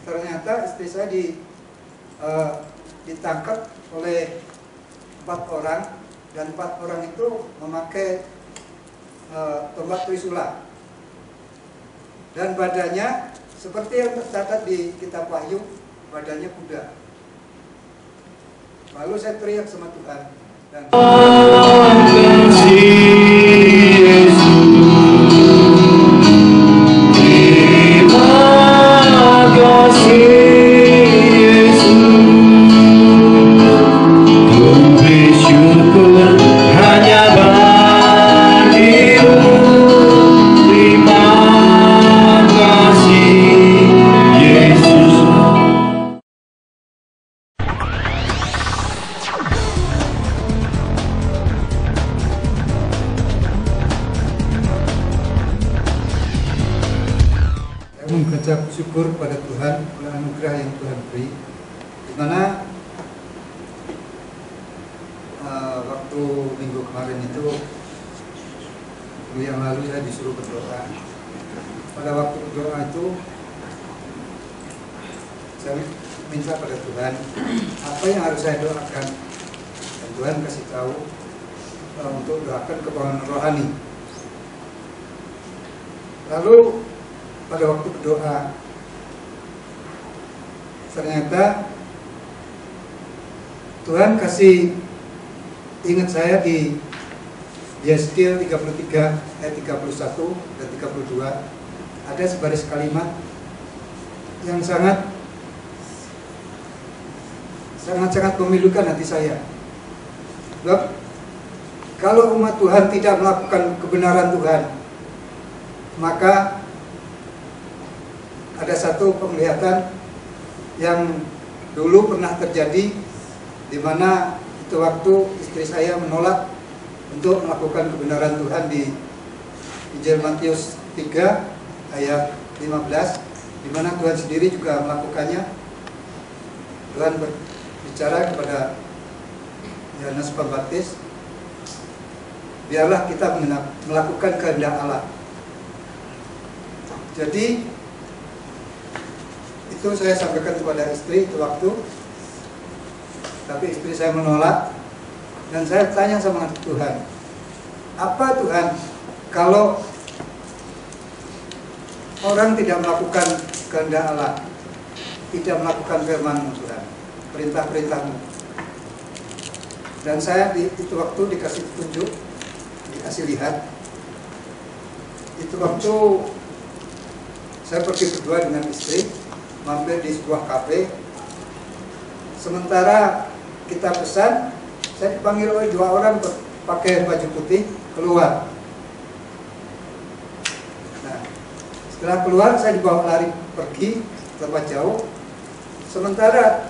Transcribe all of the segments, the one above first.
ternyata istri saya ditangkap oleh 4 orang, dan 4 orang itu memakai tombak trisula, dan badannya seperti yang tercatat di kitab Wahyu, badannya kuda. Lalu saya teriak sama Tuhan, dan mengucap syukur pada Tuhan oleh anugerah yang Tuhan beri, dimana waktu minggu kemarin itu, minggu yang lalu saya disuruh berdoa. Pada waktu berdoa itu saya minta pada Tuhan apa yang harus saya doakan, dan Tuhan kasih tahu untuk doakan kebangunan rohani. Lalu pada waktu berdoa, ternyata Tuhan kasih ingat saya di Yeskiel 33 ayat 31 dan 32, ada sebaris kalimat yang sangat memilukan hati saya. Sebab kalau umat Tuhan tidak melakukan kebenaran Tuhan, maka ada satu penglihatan yang dulu pernah terjadi, di mana itu waktu istri saya menolak untuk melakukan kebenaran Tuhan di Injil Matius 3 ayat 15, di mana Tuhan sendiri juga melakukannya. Tuhan berbicara kepada Yohanes Pembaptis, biarlah kita melakukan kehendak Allah. Jadi itu saya sampaikan kepada istri itu waktu, tapi istri saya menolak, dan saya tanya sama Tuhan, apa Tuhan kalau orang tidak melakukan kehendak Allah, tidak melakukan firman-Mu Tuhan, perintah-perintah-Mu? Dan saya itu waktu dikasih petunjuk, dikasih lihat. Itu waktu saya pergi berdua dengan istri, mampir di sebuah kafe. Sementara kita pesan, saya dipanggil oleh 2 orang pakai baju putih keluar. Nah, setelah keluar saya dibawa lari pergi tempat jauh. Sementara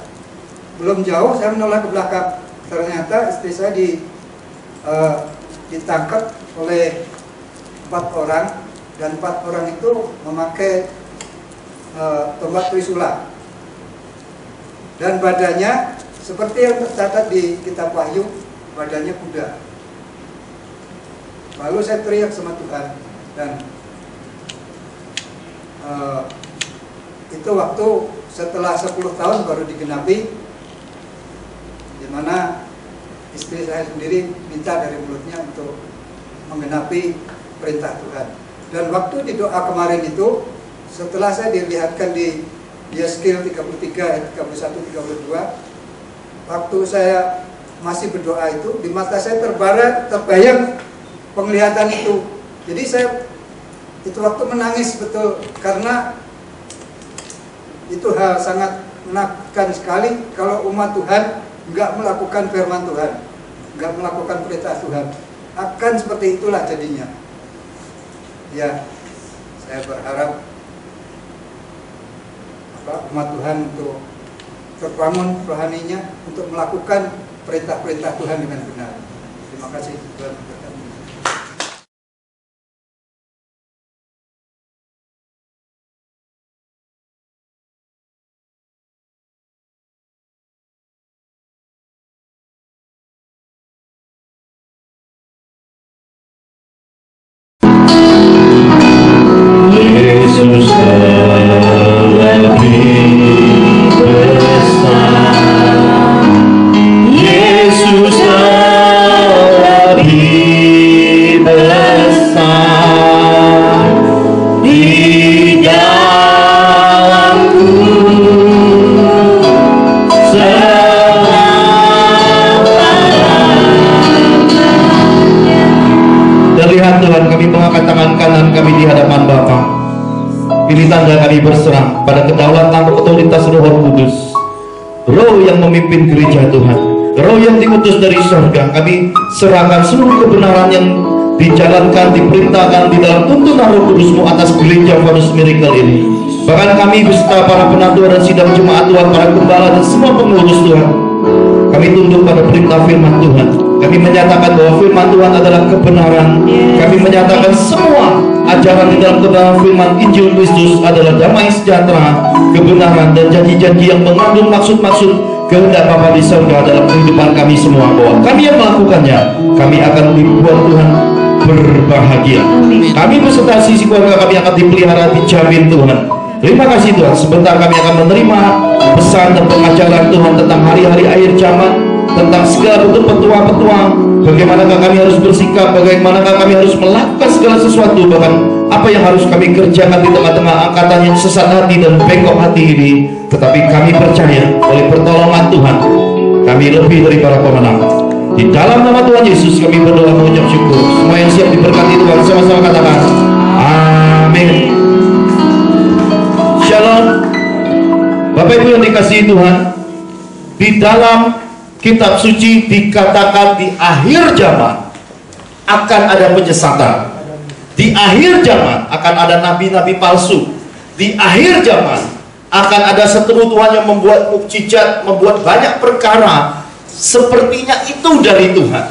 belum jauh saya menoleh ke belakang. Ternyata istri saya ditangkap oleh 4 orang, dan 4 orang itu memakai tombak trisula, dan badannya seperti yang tercatat di kitab Wahyu, badannya kuda. Lalu saya teriak sama Tuhan, dan itu waktu setelah 10 tahun baru digenapi, di mana istri saya sendiri minta dari mulutnya untuk menggenapi perintah Tuhan. Dan waktu di doa kemarin itu, setelah saya dilihatkan di Yeskiel 33 ayat 31-32, waktu saya masih berdoa itu, di mata saya terbayang penglihatan itu. Jadi saya itu waktu menangis betul, karena itu hal sangat menakutkan sekali kalau umat Tuhan nggak melakukan firman Tuhan, nggak melakukan perintah Tuhan. Akan seperti itulah jadinya. Ya, saya berharap umat Tuhan untuk terbangun rohaninya, untuk melakukan perintah-perintah Tuhan dengan benar. Terima kasih Tuhan. Yesus, dalam tangan otoritas Roh Kudus, Roh yang memimpin gereja Tuhan, Roh yang diutus dari surga. Kami serahkan seluruh kebenaran yang dijalankan, diperintahkan di dalam tuntunan Roh Kudus-Mu atas gereja Vanus Miracle ini. Bahkan kami beserta para penatua dan sidang jemaat Tuhan, para gembala dan semua pengurus Tuhan, kami tunduk pada perintah firman Tuhan. Kami menyatakan bahwa firman Tuhan adalah kebenaran. Kami menyatakan semua ajaran di dalam kebenaran firman Injil Kristus adalah damai sejahtera, kebenaran, dan janji-janji yang mengandung maksud-maksud kehendak Bapa di surga dalam kehidupan kami semua. Bahwa kami yang melakukannya, kami akan dibuat Tuhan berbahagia. Kami beserta sisi keluarga kami akan dipelihara, dijamin Tuhan. Terima kasih Tuhan. Sebentar kami akan menerima pesan dan pengajaran Tuhan tentang hari-hari akhir zaman, tentang segala bentuk petuah-petuah, bagaimanakah kami harus bersikap, bagaimanakah kami harus melakukan segala sesuatu, bahkan apa yang harus kami kerjakan di tengah-tengah angkatan yang sesat hati dan bengkok hati ini. Tetapi kami percaya oleh pertolongan Tuhan, kami lebih dari para pemenang. Di dalam nama Tuhan Yesus kami berdoa mengucap syukur. Semua yang siap diberkati Tuhan sama-sama katakan amin. Shalom. Bapak Ibu yang dikasihi Tuhan, di dalam kitab suci dikatakan di akhir zaman akan ada penyesatan. Di akhir zaman akan ada nabi-nabi palsu. Di akhir zaman akan ada seteru Tuhan yang membuat mukjizat, membuat banyak perkara sepertinya itu dari Tuhan.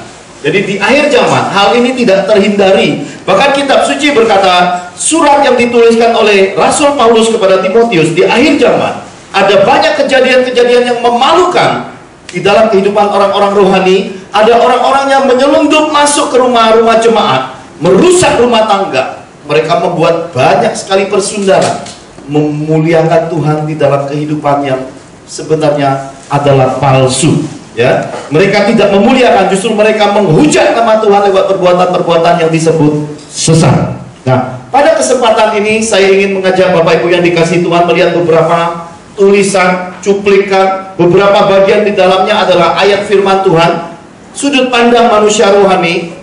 Jadi di akhir zaman hal ini tidak terhindari. Bahkan kitab suci berkata, surat yang dituliskan oleh Rasul Paulus kepada Timotius, di akhir zaman ada banyak kejadian-kejadian yang memalukan di dalam kehidupan orang-orang rohani. Ada orang-orang yang menyelundup masuk ke rumah-rumah jemaat, merusak rumah tangga. Mereka membuat banyak sekali persundaran, memuliakan Tuhan di dalam kehidupan yang sebenarnya adalah palsu. Ya, mereka tidak memuliakan, justru mereka menghujat nama Tuhan lewat perbuatan-perbuatan yang disebut sesat. Nah, pada kesempatan ini saya ingin mengajak Bapak Ibu yang dikasihi Tuhan melihat beberapa tulisan, cuplikan, beberapa bagian di dalamnya adalah ayat firman Tuhan, sudut pandang manusia rohani,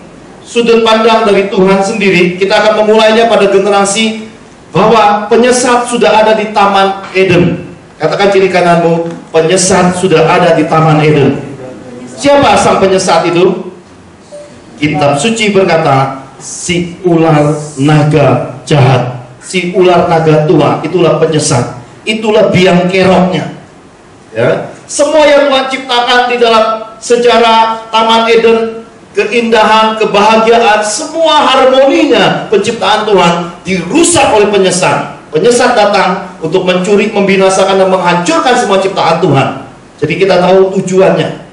sudut pandang dari Tuhan sendiri. Kita akan memulainya pada generasi bahwa penyesat sudah ada di Taman Eden. Katakan kiri kananmu, penyesat sudah ada di Taman Eden. Siapa sang penyesat itu? Kitab suci berkata, si ular naga jahat, si ular naga tua, itulah penyesat. Itulah biang keroknya. Ya, semua yang Tuhan ciptakan di dalam sejarah Taman Eden, keindahan, kebahagiaan, semua harmoninya penciptaan Tuhan dirusak oleh penyesat. Penyesat datang untuk mencuri, membinasakan, dan menghancurkan semua ciptaan Tuhan. Jadi kita tahu tujuannya.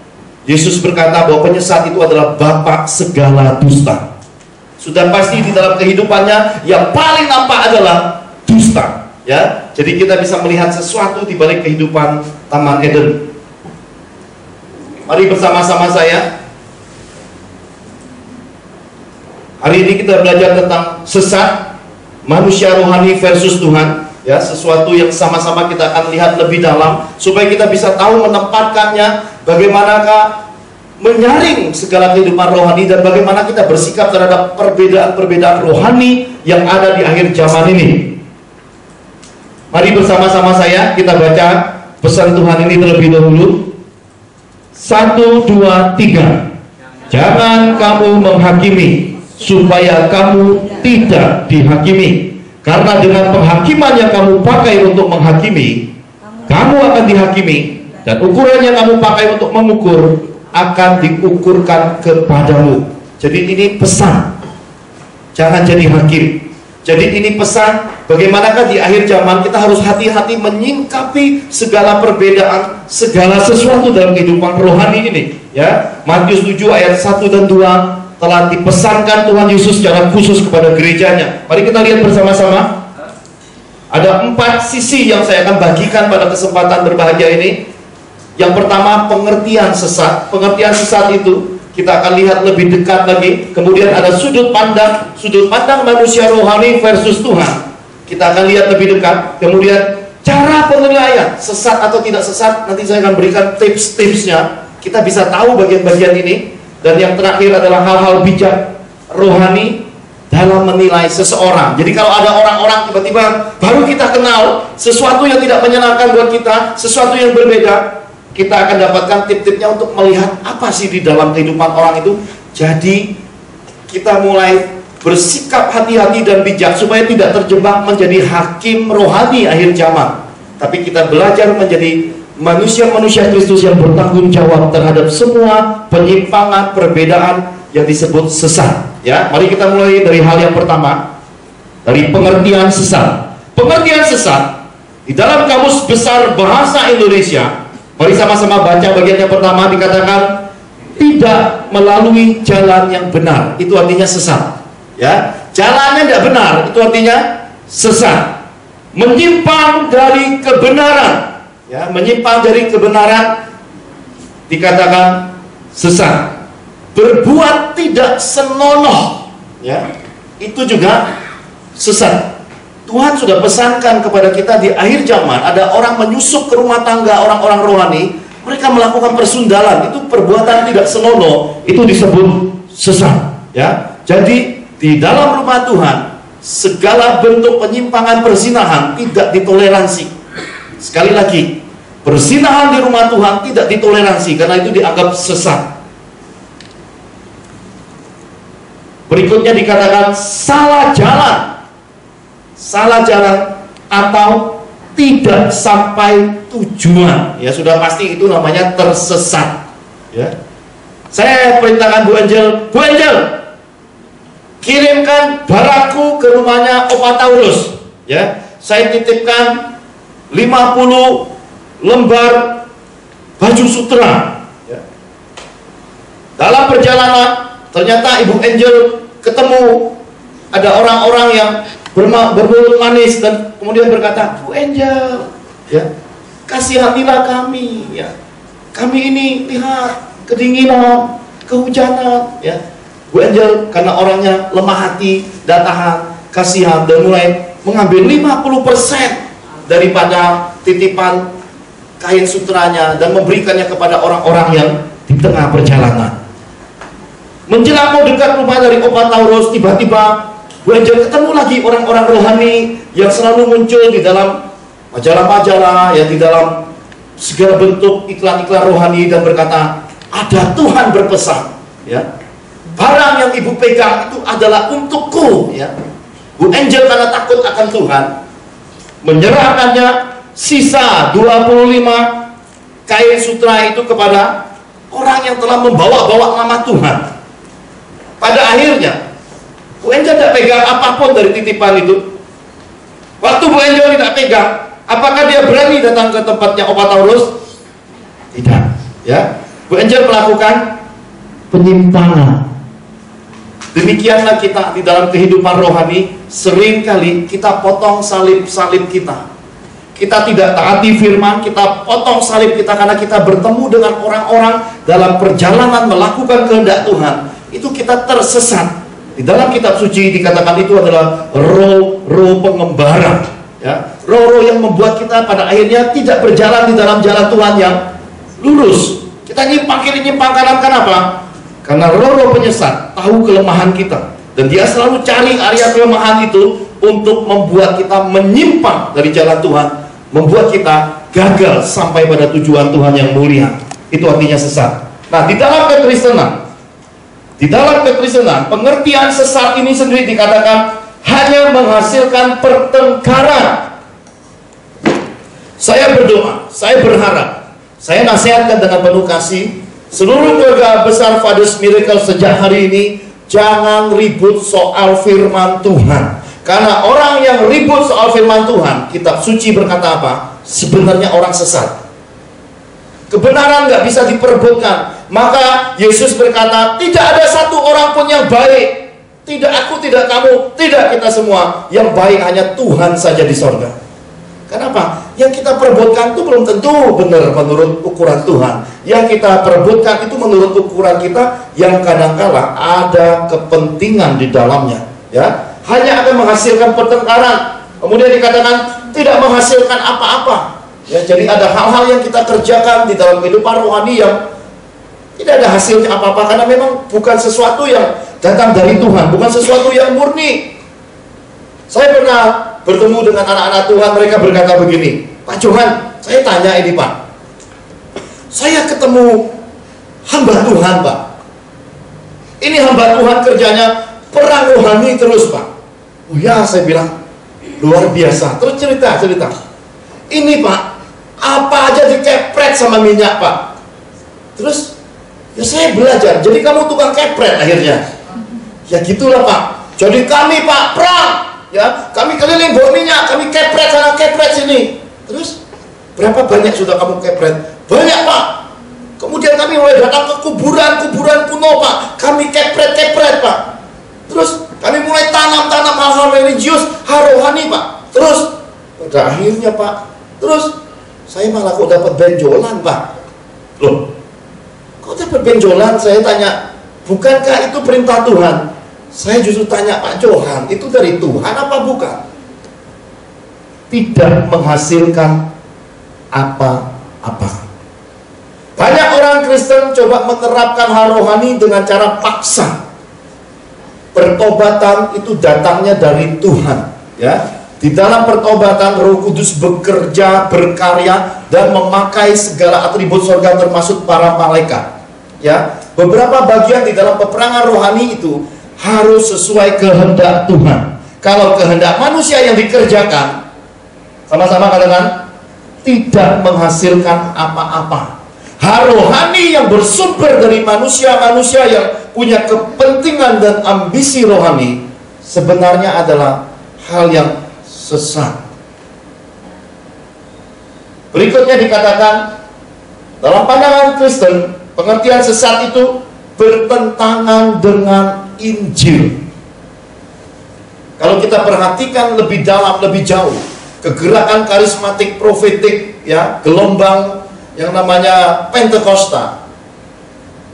Yesus berkata bahwa penyesat itu adalah bapa segala dusta. Sudah pasti di dalam kehidupannya yang paling nampak adalah dusta. Ya, jadi kita bisa melihat sesuatu di balik kehidupan Taman Eden. Mari bersama-sama saya. Hari ini kita belajar tentang sesat, manusia rohani versus Tuhan. Ya, sesuatu yang sama-sama kita akan lihat lebih dalam supaya kita bisa tahu menempatkannya, bagaimanakah menyaring segala kehidupan rohani, dan bagaimana kita bersikap terhadap perbedaan-perbedaan rohani yang ada di akhir zaman ini. Mari bersama-sama saya kita baca pesan Tuhan ini terlebih dahulu. 1, 2, 3. Jangan kamu menghakimi supaya kamu tidak dihakimi. Karena dengan penghakiman yang kamu pakai untuk menghakimi, kamu akan dihakimi, dan ukuran yang kamu pakai untuk mengukur akan diukurkan kepadamu. Jadi ini pesan, jangan jadi hakim. Jadi ini pesan, bagaimanakah di akhir zaman kita harus hati-hati menyingkapi segala perbedaan, segala sesuatu dalam kehidupan rohani ini. Ya, Matius 7 ayat 1 dan 2 telah dipesankan Tuhan Yesus secara khusus kepada gerejanya. Mari kita lihat bersama-sama. Ada 4 sisi yang saya akan bagikan pada kesempatan berbahagia ini. Yang pertama, pengertian sesat. Pengertian sesat itu kita akan lihat lebih dekat lagi. Kemudian ada sudut pandang manusia rohani versus Tuhan. Kita akan lihat lebih dekat. Kemudian cara penilaian sesat atau tidak sesat, nanti saya akan berikan tips-tipsnya. Kita bisa tahu bagian-bagian ini. Dan yang terakhir adalah hal-hal bijak rohani dalam menilai seseorang. Jadi kalau ada orang-orang tiba-tiba baru kita kenal sesuatu yang tidak menyenangkan buat kita, sesuatu yang berbeda, kita akan dapatkan tip-tipnya untuk melihat apa sih di dalam kehidupan orang itu. Jadi kita mulai bersikap hati-hati dan bijak supaya tidak terjebak menjadi hakim rohani akhir zaman. Tapi kita belajar menjadi manusia-manusia Kristus yang bertanggung jawab terhadap semua penyimpangan, perbedaan yang disebut sesat. Ya, mari kita mulai dari hal yang pertama, dari pengertian sesat. Pengertian sesat di dalam Kamus Besar Bahasa Indonesia, mari sama-sama baca bagian yang pertama, dikatakan tidak melalui jalan yang benar. Itu artinya sesat. Ya, jalannya tidak benar, itu artinya sesat. Menyimpang dari kebenaran, ya, menyimpang dari kebenaran dikatakan sesat. Berbuat tidak senonoh, ya, itu juga sesat. Tuhan sudah pesankan kepada kita di akhir zaman ada orang menyusup ke rumah tangga orang-orang rohani, mereka melakukan persundalan, itu perbuatan tidak senonoh, itu disebut sesat. Ya, jadi di dalam rumah Tuhan segala bentuk penyimpangan perzinahan tidak ditoleransi. Sekali lagi, perzinahan di rumah Tuhan tidak ditoleransi karena itu dianggap sesat. Berikutnya dikatakan salah jalan. Salah jalan atau tidak sampai tujuan. Ya, sudah pasti itu namanya tersesat. Ya. Saya perintahkan Bu Angel, Bu Angel, kirimkan barangku ke rumahnya Opa Taurus. Ya, saya titipkan 50 lembar baju sutra. Ya. Dalam perjalanan ternyata Ibu Angel ketemu ada orang-orang yang bermulut manis dan kemudian berkata, Bu Angel, ya, kasihanilah kami, ya. Kami ini lihat kedinginan, kehujanan, ya. Bu Angel karena orangnya lemah hati dan tahan, kasihan, dan mulai mengambil 50% daripada titipan kain sutranya dan memberikannya kepada orang-orang yang di tengah perjalanan. Menjelang mau dekat rumah dari Opa Taurus, tiba-tiba Bu Angel ketemu lagi orang-orang rohani yang selalu muncul di dalam majalah-majalah, ya, di dalam segala bentuk iklan-iklan rohani, dan berkata, ada Tuhan berpesan, ya, barang yang ibu pegang itu adalah untukku, ya. Bu Angel karena takut akan Tuhan menyerahkannya sisa 25 kain sutra itu kepada orang yang telah membawa-bawa nama Tuhan. Pada akhirnya Bu Angel tidak pegang apapun dari titipan itu. Waktu Bu Angel tidak pegang, apakah dia berani datang ke tempatnya Opa Taurus? Tidak, ya. Bu Angel melakukan penyimpangan. Demikianlah kita di dalam kehidupan rohani, seringkali kita potong salib-salib kita. Kita tidak taati firman, kita potong salib kita karena kita bertemu dengan orang-orang dalam perjalanan melakukan kehendak Tuhan. Itu kita tersesat. Di dalam kitab suci dikatakan itu adalah roh-roh pengembara, ya. Roh-roh yang membuat kita pada akhirnya tidak berjalan di dalam jalan Tuhan yang lurus. Kita nyimpang kiri, nyimpang kanan. Kenapa? Karena roh-roh penyesat tahu kelemahan kita, dan dia selalu cari area kelemahan itu untuk membuat kita menyimpang dari jalan Tuhan, membuat kita gagal sampai pada tujuan Tuhan yang mulia. Itu artinya sesat. Nah, di dalam kekristenan, pengertian sesat ini sendiri dikatakan hanya menghasilkan pertengkaran. Saya berdoa, saya berharap, saya nasihatkan dengan penuh kasih, seluruh keluarga besar Fathers Miracle sejak hari ini, jangan ribut soal firman Tuhan. Karena orang yang ribut soal firman Tuhan, kitab suci berkata apa? Sebenarnya orang sesat. Kebenaran nggak bisa diperebutkan. Maka Yesus berkata, tidak ada satu orang pun yang baik. Tidak aku, tidak kamu, tidak kita semua. Yang baik hanya Tuhan saja di sorga. Kenapa? Yang kita perebutkan itu belum tentu benar menurut ukuran Tuhan. Yang kita perebutkan itu menurut ukuran kita, yang kadangkala ada kepentingan di dalamnya, ya. Hanya akan menghasilkan pertengkaran. Kemudian dikatakan tidak menghasilkan apa-apa. Ya, jadi ada hal-hal yang kita kerjakan di dalam kehidupan rohani yang tidak ada hasilnya apa-apa, karena memang bukan sesuatu yang datang dari Tuhan, bukan sesuatu yang murni. Saya pernah bertemu dengan anak-anak Tuhan, mereka berkata begini, Pak Johan, saya tanya ini Pak, saya ketemu hamba Tuhan Pak, ini hamba Tuhan kerjanya perang rohani terus Pak. Oh ya, saya bilang, luar biasa. Terus cerita, ini Pak, apa aja dikepret sama minyak Pak. Terus, ya saya belajar, jadi kamu tukang kepret akhirnya. Ya gitulah Pak, jadi kami Pak, perang, ya, kami keliling bawa minyak, kami kepret sana, kepret sini. Terus, berapa banyak sudah kamu kepret? Banyak Pak. Kemudian kami mulai datang ke kuburan kuno Pak, kami kepret Pak. Terus, kami mulai tanam hal-hal religius, hal rohani Pak. Terus, pada akhirnya Pak, terus, saya malah kok dapat benjolan Pak. Loh, kok dapat benjolan? Saya tanya, bukankah itu perintah Tuhan? Saya justru tanya Pak Johan, itu dari Tuhan apa bukan? Tidak menghasilkan apa-apa. Banyak orang Kristen coba menerapkan hal rohani dengan cara paksa. Pertobatan itu datangnya dari Tuhan, ya. Di dalam pertobatan Roh Kudus bekerja, berkarya, dan memakai segala atribut surga termasuk para malaikat. Ya, beberapa bagian di dalam peperangan rohani itu harus sesuai kehendak Tuhan. Kalau kehendak manusia yang dikerjakan, sama-sama katakan, tidak menghasilkan apa-apa. Hal rohani yang bersumber dari manusia-manusia yang punya kepentingan dan ambisi rohani sebenarnya adalah hal yang sesat. Berikutnya dikatakan, dalam pandangan Kristen, pengertian sesat itu bertentangan dengan Injil. Kalau kita perhatikan lebih dalam, lebih jauh, kegerakan karismatik profetik, ya, gelombang yang namanya Pentakosta,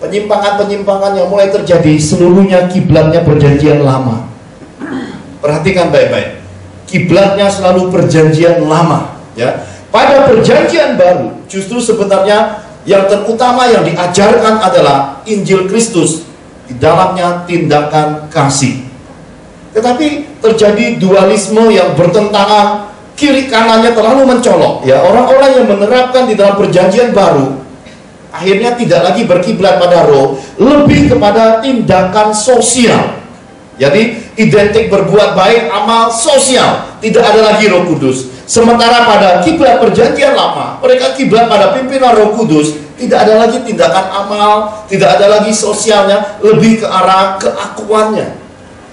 penyimpangan-penyimpangan yang mulai terjadi, seluruhnya kiblatnya perjanjian lama. Perhatikan baik-baik, kiblatnya selalu perjanjian lama, ya. Pada perjanjian baru, justru sebenarnya yang terutama yang diajarkan adalah Injil Kristus, di dalamnya tindakan kasih. Tetapi terjadi dualisme yang bertentangan, kiri kanannya terlalu mencolok, ya. Orang-orang yang menerapkan di dalam perjanjian baru akhirnya tidak lagi berkiblat pada roh, lebih kepada tindakan sosial. Jadi identik berbuat baik, amal sosial, tidak ada lagi Roh Kudus. Sementara pada kiblat perjanjian lama, mereka kiblat pada pimpinan Roh Kudus, tidak ada lagi tindakan amal, tidak ada lagi sosialnya, lebih ke arah keakuannya.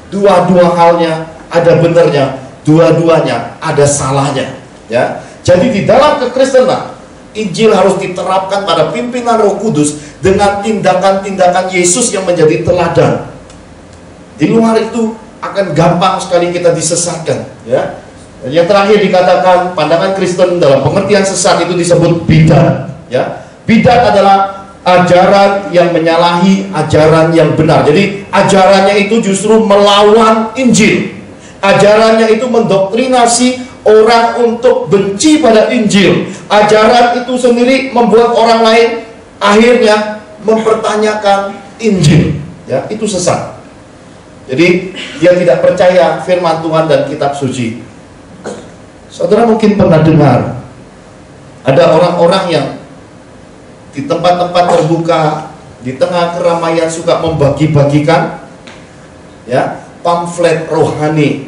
Dua-dua halnya ada benarnya, dua-duanya ada salahnya, ya. Jadi di dalam kekristenan, Injil harus diterapkan pada pimpinan Roh Kudus dengan tindakan-tindakan Yesus yang menjadi teladan. Di luar itu akan gampang sekali kita disesatkan, ya. Dan yang terakhir dikatakan, pandangan Kristen dalam pengertian sesat itu disebut bidat, ya. Bidat adalah ajaran yang menyalahi ajaran yang benar. Jadi ajarannya itu justru melawan Injil. Ajarannya itu mendoktrinasi orang untuk benci pada Injil. Ajaran itu sendiri membuat orang lain akhirnya mempertanyakan Injil, ya. Itu sesat. Jadi dia tidak percaya firman Tuhan dan kitab suci. Saudara mungkin pernah dengar ada orang-orang yang di tempat-tempat terbuka, di tengah keramaian suka membagi-bagikan, ya, pamflet rohani.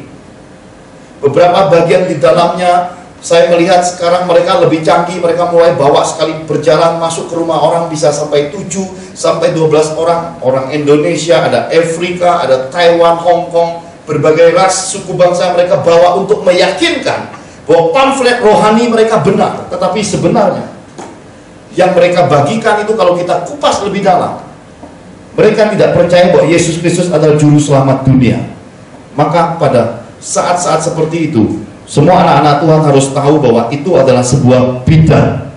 Beberapa bagian di dalamnya saya melihat sekarang mereka lebih canggih, mereka mulai bawa sekali berjalan masuk ke rumah orang bisa sampai 7 sampai 12 orang. Orang Indonesia, ada Afrika, ada Taiwan, Hong Kong, berbagai ras suku bangsa mereka bawa untuk meyakinkan bahwa pamflet rohani mereka benar. Tetapi sebenarnya yang mereka bagikan itu kalau kita kupas lebih dalam, mereka tidak percaya bahwa Yesus Kristus adalah juru selamat dunia. Maka pada saat-saat seperti itu, semua anak-anak Tuhan harus tahu bahwa itu adalah sebuah bidat,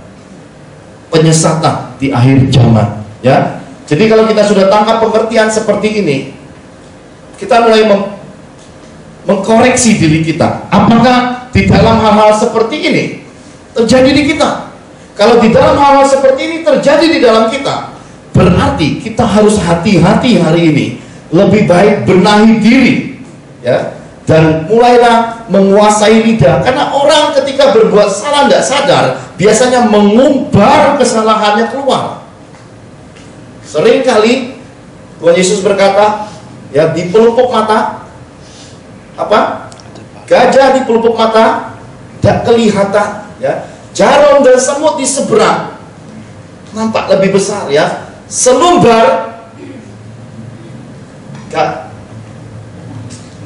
penyesatan di akhir zaman, ya. Jadi kalau kita sudah tangkap pengertian seperti ini, kita mulai mengkoreksi diri kita. Apakah di dalam hal-hal seperti ini terjadi di kita? Kalau di dalam hal-hal seperti ini terjadi di dalam kita, berarti kita harus hati-hati hari ini lebih baik benahi diri, ya, dan mulailah menguasai lidah. Karena orang ketika berbuat salah tidak sadar, biasanya mengumbar kesalahannya keluar. Seringkali Tuhan Yesus berkata, ya, di pelupuk mata, apa? Gajah di pelupuk mata tidak kelihatan, ya. Jarum dan semut di seberang nampak lebih besar, ya. Selumbar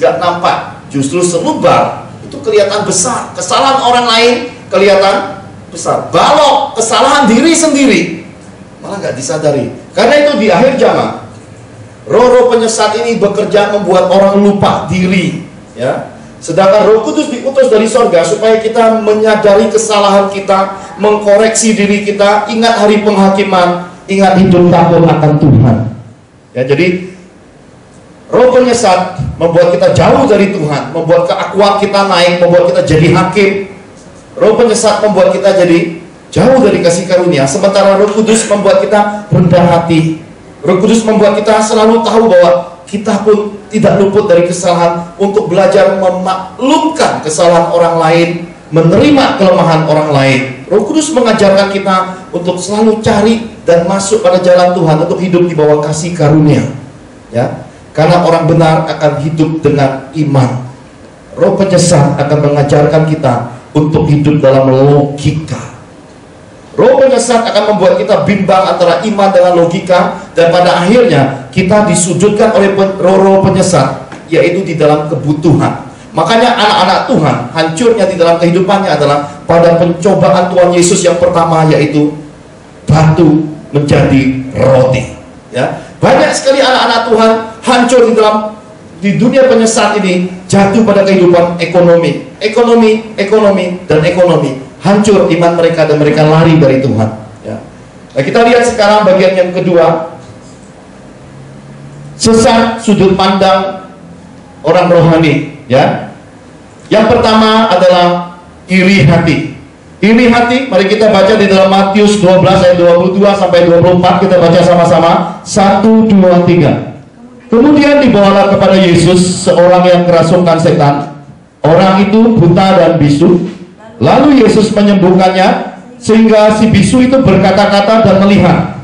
gak nampak, justru selumbar itu kelihatan besar. Kesalahan orang lain kelihatan besar. Balok kesalahan diri sendiri malah gak disadari. Karena itu di akhir zaman roh-roh penyesat ini bekerja membuat orang lupa diri, ya. Sedangkan Roh Kudus diutus dari sorga supaya kita menyadari kesalahan kita, mengkoreksi diri kita, ingat hari penghakiman, ingat hidup takut akan Tuhan. Ya, jadi roh penyesat membuat kita jauh dari Tuhan, membuat keakuan kita naik, membuat kita jadi hakim. Roh penyesat membuat kita jadi jauh dari kasih karunia. Sementara Roh Kudus membuat kita rendah hati. Roh Kudus membuat kita selalu tahu bahwa kita pun tidak luput dari kesalahan, untuk belajar memaklumkan kesalahan orang lain, menerima kelemahan orang lain. Roh Kudus mengajarkan kita untuk selalu cari dan masuk pada jalan Tuhan, untuk hidup di bawah kasih karunia, ya. Karena orang benar akan hidup dengan iman. Roh penyesat akan mengajarkan kita untuk hidup dalam logika. Roh penyesat akan membuat kita bimbang antara iman dengan logika, dan pada akhirnya kita disudutkan oleh roh penyesat, yaitu di dalam kebutuhan. Makanya anak-anak Tuhan hancurnya di dalam kehidupannya adalah pada pencobaan Tuhan Yesus yang pertama, yaitu batu menjadi roti, ya. Banyak sekali anak-anak Tuhan hancur di dunia penyesat ini, jatuh pada kehidupan ekonomi, dan ekonomi. Hancur iman mereka dan mereka lari dari Tuhan, ya. Nah, kita lihat sekarang bagian yang kedua, sesat sudut pandang orang rohani, ya. Yang pertama adalah iri hati. Iri hati, mari kita baca di dalam Matius 12 ayat 22 sampai 24. Kita baca sama-sama. 1, 2, 3. Kemudian dibawalah kepada Yesus seorang yang kerasukan setan. Orang itu buta dan bisu. Lalu Yesus menyembuhkannya, sehingga si bisu itu berkata-kata dan melihat.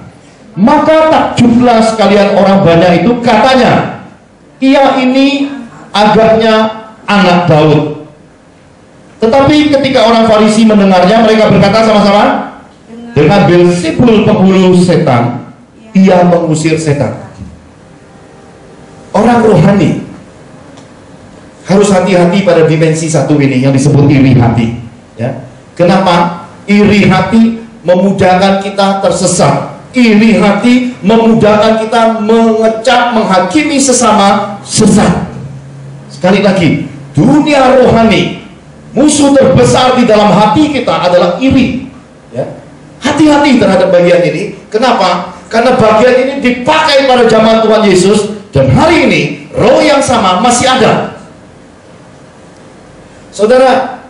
Maka takjublah sekalian orang banyak itu, katanya, ia ini agaknya anak Daud. Tetapi ketika orang Farisi mendengarnya, mereka berkata sama-sama, dengan Beelzebul penghulu setan, ia mengusir setan. Orang rohani harus hati-hati pada dimensi satu ini yang disebut iri hati, ya. Kenapa? Iri hati memudahkan kita tersesat. Iri hati memudahkan kita mengecap, menghakimi sesama sesat. Sekali lagi, dunia rohani, musuh terbesar di dalam hati kita adalah iri, ya. Hati-hati terhadap bagian ini. Kenapa? Karena bagian ini dipakai pada zaman Tuhan Yesus, dan hari ini roh yang sama masih ada. Saudara,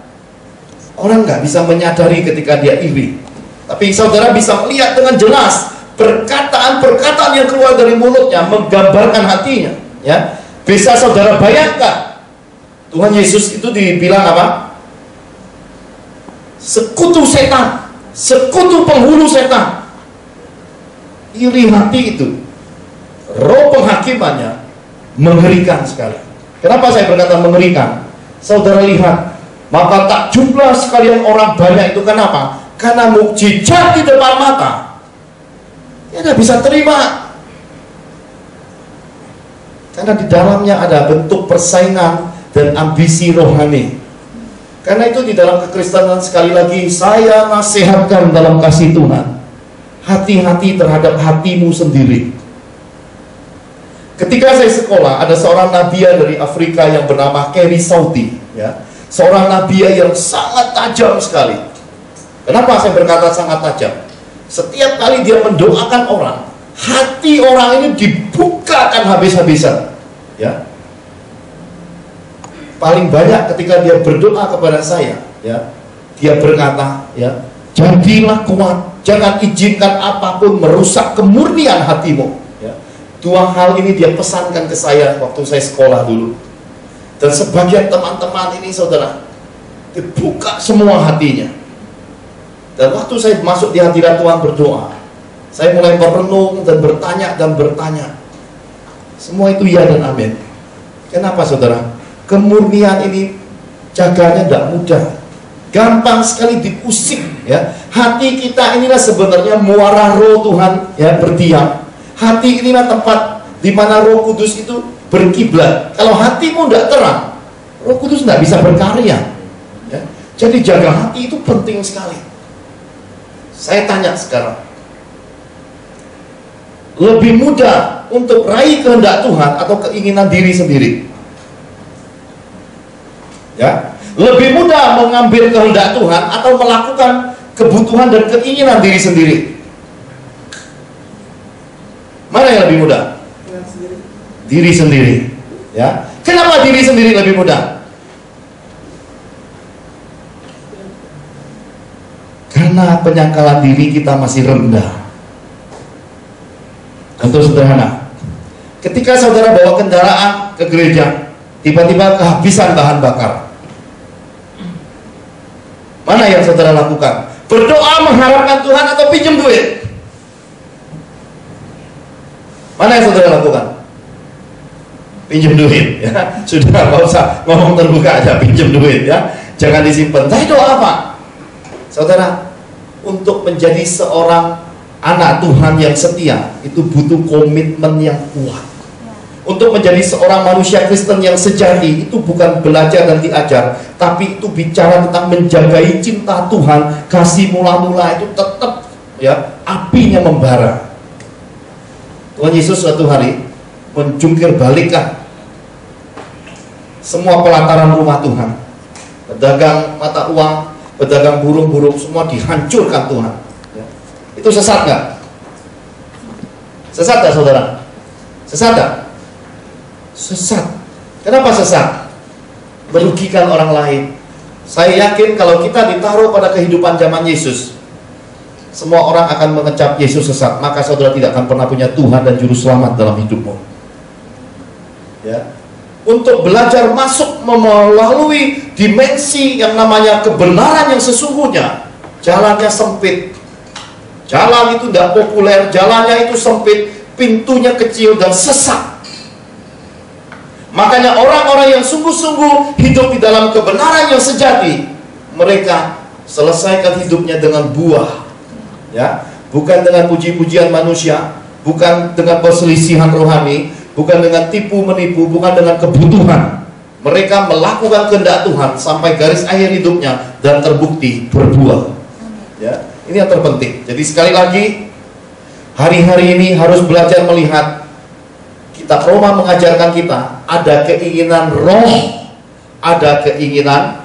orang nggak bisa menyadari ketika dia iri, tapi saudara bisa melihat dengan jelas perkataan-perkataan yang keluar dari mulutnya menggambarkan hatinya, ya. Bisa saudara bayangkan, Tuhan Yesus itu dibilang apa? Sekutu setan, sekutu penghulu setan. Iri hati itu, roh penghakimannya mengerikan sekali. Kenapa saya berkata mengerikan? Saudara lihat, maka takjublah sekalian orang banyak itu. Kenapa? Karena mukjizat di depan mata, dia tidak bisa terima. Karena di dalamnya ada bentuk persaingan dan ambisi rohani. Karena itu di dalam kekristenan, sekali lagi saya nasihatkan dalam kasih Tuhan, hati-hati terhadap hatimu sendiri. Ketika saya sekolah, ada seorang nabia dari Afrika yang bernama Kerry Sauti, ya. Seorang nabia yang sangat tajam sekali. Kenapa saya berkata sangat tajam? Setiap kali dia mendoakan orang, hati orang ini dibukakan habis-habisan, ya. Paling banyak ketika dia berdoa kepada saya, ya, dia berkata, ya, jadilah kuat, jangan izinkan apapun merusak kemurnian hatimu, ya. Dua hal ini dia pesankan ke saya waktu saya sekolah dulu. Dan sebagian teman-teman ini saudara, dibuka semua hatinya. Dan waktu saya masuk di hadirat Tuhan berdoa, saya mulai merenung dan bertanya. Semua itu ya dan amin. Kenapa saudara? Kemurnian ini jaganya tidak mudah. Gampang sekali diusik ya. Hati kita inilah sebenarnya muara roh Tuhan ya berdiam. Hati inilah tempat di mana Roh Kudus itu berkiblat. Kalau hatimu tidak terang, Roh Kudus tidak bisa berkarya ya. Jadi jaga hati itu penting sekali. Saya tanya sekarang, lebih mudah untuk raih kehendak Tuhan atau keinginan diri sendiri? Ya, lebih mudah mengambil kehendak Tuhan atau melakukan kebutuhan dan keinginan diri sendiri? Mana yang lebih mudah? Diri sendiri. Ya, kenapa diri sendiri lebih mudah? Karena penyangkalan diri kita masih rendah. Contoh sederhana, ketika saudara bawa kendaraan ke gereja, tiba-tiba kehabisan bahan bakar, mana yang saudara lakukan? Berdoa mengharapkan Tuhan atau pinjam duit? Mana yang saudara lakukan? Pinjam duit ya. Sudah, nggak usah ngomong terbuka aja, pinjam duit ya. Jangan disimpan. Tapi doa apa? Saudara, untuk menjadi seorang anak Tuhan yang setia, itu butuh komitmen yang kuat. Untuk menjadi seorang manusia Kristen yang sejati, itu bukan belajar dan diajar, tapi itu bicara tentang menjagai cinta Tuhan. Kasih mula-mula itu tetap ya, apinya membara. Tuhan Yesus suatu hari menjungkir balikkan semua pelataran rumah Tuhan. Pedagang mata uang, pedagang burung-burung, semua dihancurkan Tuhan. Itu sesat nggak? Sesat nggak saudara? Sesat nggak? Sesat. Kenapa sesat? Merugikan orang lain. Saya yakin kalau kita ditaruh pada kehidupan zaman Yesus, semua orang akan mengecap Yesus sesat, maka saudara tidak akan pernah punya Tuhan dan Juru Selamat dalam hidupmu. Ya. Untuk belajar masuk melalui dimensi yang namanya kebenaran yang sesungguhnya, jalannya sempit. Jalan itu tidak populer, jalannya itu sempit, pintunya kecil dan sesat. Makanya orang-orang yang sungguh-sungguh hidup di dalam kebenaran yang sejati, mereka selesaikan hidupnya dengan buah. Ya, bukan dengan puji-pujian manusia, bukan dengan perselisihan rohani, bukan dengan tipu menipu, bukan dengan kebutuhan. Mereka melakukan kehendak Tuhan sampai garis akhir hidupnya dan terbukti berbuah. Ya, ini yang terpenting. Jadi sekali lagi, hari-hari ini harus belajar melihat. Kitab Roma mengajarkan kita ada keinginan roh, ada keinginan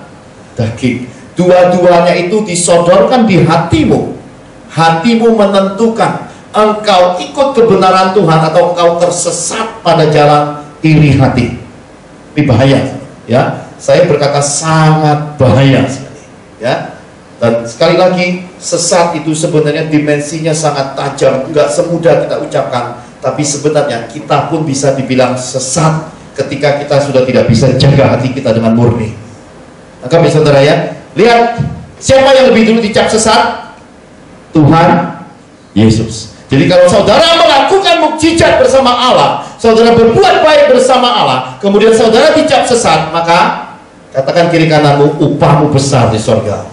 daging. Dua-duanya itu disodorkan di hatimu. Hatimu menentukan engkau ikut kebenaran Tuhan atau engkau tersesat pada jalan iri hati. Ini bahaya, ya. Saya berkata sangat bahaya sekali, ya. Dan sekali lagi, sesat itu sebenarnya dimensinya sangat tajam, nggak semudah kita ucapkan. Tapi sebenarnya kita pun bisa dibilang sesat ketika kita sudah tidak bisa jaga hati kita dengan murni. Maka saudara ya, lihat siapa yang lebih dulu dicap sesat? Tuhan Yesus. Jadi kalau saudara melakukan mukjizat bersama Allah, saudara berbuat baik bersama Allah, kemudian saudara dicap sesat, maka katakan kiri kananmu, upahmu besar di sorga.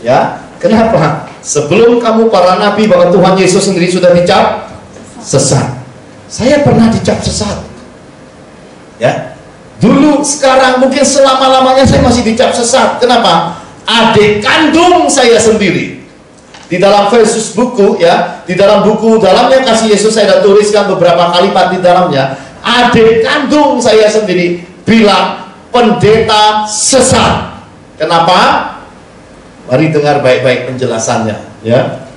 Ya, kenapa? Sebelum kamu para nabi, bahkan Tuhan Yesus sendiri sudah dicap sesat. Saya pernah dicap sesat. Ya, dulu, sekarang, mungkin selama-lamanya saya masih dicap sesat. Kenapa? Adik kandung saya sendiri. Di dalam versus buku, ya, di dalam buku dalamnya kasih Yesus, saya sudah tuliskan beberapa kalimat di dalamnya. Adik kandung saya sendiri bilang pendeta sesat. Kenapa? Mari dengar baik-baik penjelasannya, ya.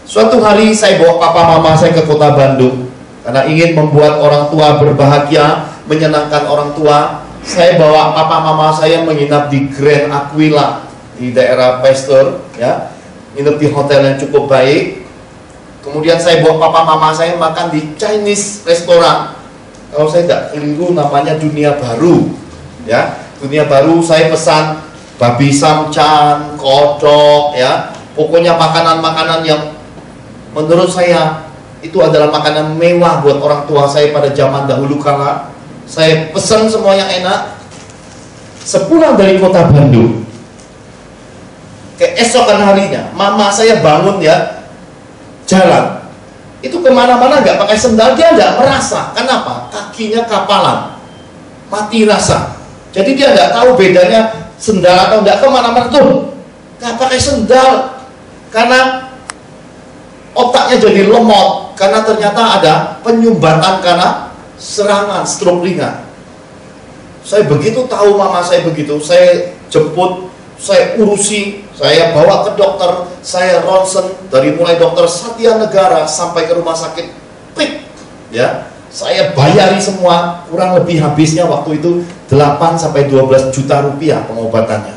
Suatu hari saya bawa papa mama saya ke kota Bandung karena ingin membuat orang tua berbahagia, menyenangkan orang tua. Saya bawa papa mama saya menginap di Grand Aquila di daerah Pasteur, ya. Nginep di hotel yang cukup baik. Kemudian saya bawa papa mama saya makan di Chinese restoran. Kalau saya tidak keliru namanya Dunia Baru, ya. Dunia Baru, saya pesan babi samcan, kodok, ya. Pokoknya makanan-makanan yang menurut saya itu adalah makanan mewah buat orang tua saya pada zaman dahulu kala. Saya pesan semua yang enak. Sepulang dari kota Bandung, keesokan harinya, mama saya bangun ya, jalan. Itu kemana-mana nggak pakai sendal, dia nggak merasa. Kenapa? Kakinya kapalan, mati rasa. Jadi dia nggak tahu bedanya sendal atau nggak, kemana-mana tuh nggak pakai sendal. Karena otaknya jadi lemot, karena ternyata ada penyumbatan karena serangan stroke ringan. Saya begitu tahu mama saya begitu, saya jemput, saya urusi, saya bawa ke dokter, saya ronsen dari mulai dokter Satya Negara sampai ke rumah sakit PIK, ya. Saya bayari semua, kurang lebih habisnya waktu itu 8 sampai 12 juta rupiah pengobatannya.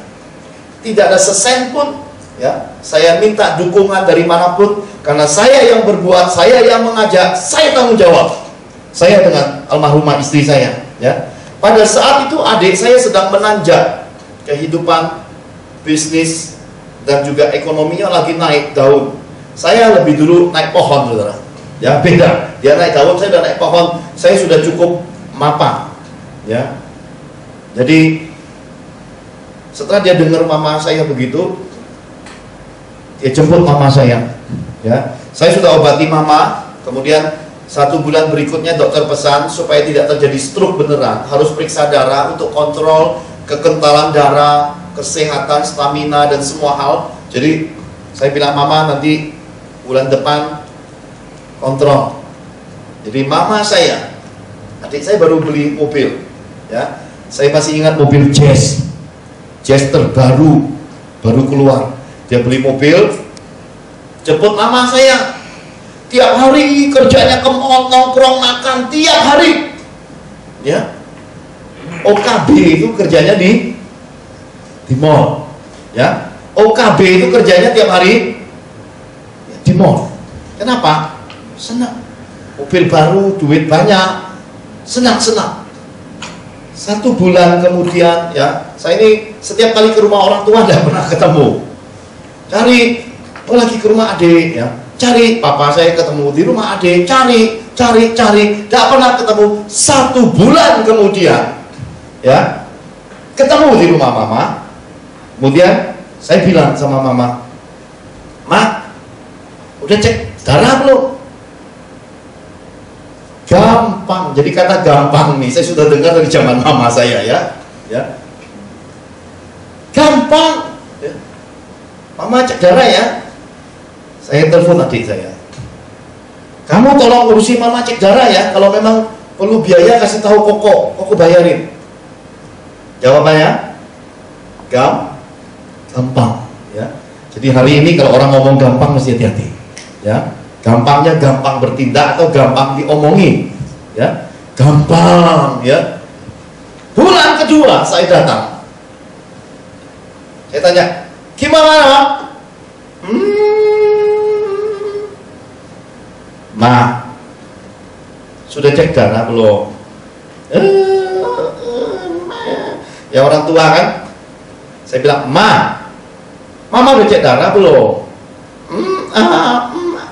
Tidak ada sesen pun, ya. Saya minta dukungan dari manapun, karena saya yang berbuat, saya yang mengajak, saya tanggung jawab. Saya dengan almarhumah istri saya, ya. Pada saat itu adik saya sedang menanjak kehidupan bisnis dan juga ekonominya lagi naik daun. Saya lebih dulu naik pohon, saudara. Ya beda. Dia naik daun, saya udah naik pohon. Saya sudah cukup mapan. Ya. Jadi setelah dia dengar mama saya begitu, dia jemput mama saya. Ya. Saya sudah obati mama. Kemudian 1 bulan berikutnya dokter pesan supaya tidak terjadi stroke beneran, harus periksa darah untuk kontrol kekentalan darah, kesehatan, stamina, dan semua hal. Jadi saya bilang, mama nanti bulan depan kontrol. Jadi mama saya, adik saya baru beli mobil, ya. Saya masih ingat mobil Jazz terbaru, baru keluar. Dia beli mobil, jemput mama saya. Tiap hari kerjanya ke mall, nongkrong, makan tiap hari, ya. OKB itu kerjanya di mall, ya. OKB itu kerjanya tiap hari di mall. Kenapa? Senang. Mobil baru, duit banyak, senang-senang. 1 bulan kemudian, ya, saya ini setiap kali ke rumah orang tua tidak pernah ketemu. Cari, lagi ke rumah adik, ya. Cari, papa saya ketemu di rumah adik, cari, tidak pernah ketemu. 1 bulan kemudian, ya, ketemu di rumah mama. Kemudian saya bilang sama mama, "Ma, udah cek darah belum?" Gampang. Jadi kata gampang nih, saya sudah dengar dari zaman mama saya, ya. Gampang. Ya. Mama cek darah ya. Saya telepon adik saya, "Kamu tolong urusi mama cek darah ya. Kalau memang perlu biaya kasih tahu Koko bayarin." Jawabannya gampang, ya. Jadi hari ini kalau orang ngomong gampang mesti hati-hati, ya. Gampangnya gampang bertindak atau gampang diomongin, ya. Gampang, ya. Bulan kedua saya datang, saya tanya, "Gimana? Ma, sudah cek darah belum?" Ya orang tua kan. Saya bilang, Mama udah cek darah belum?"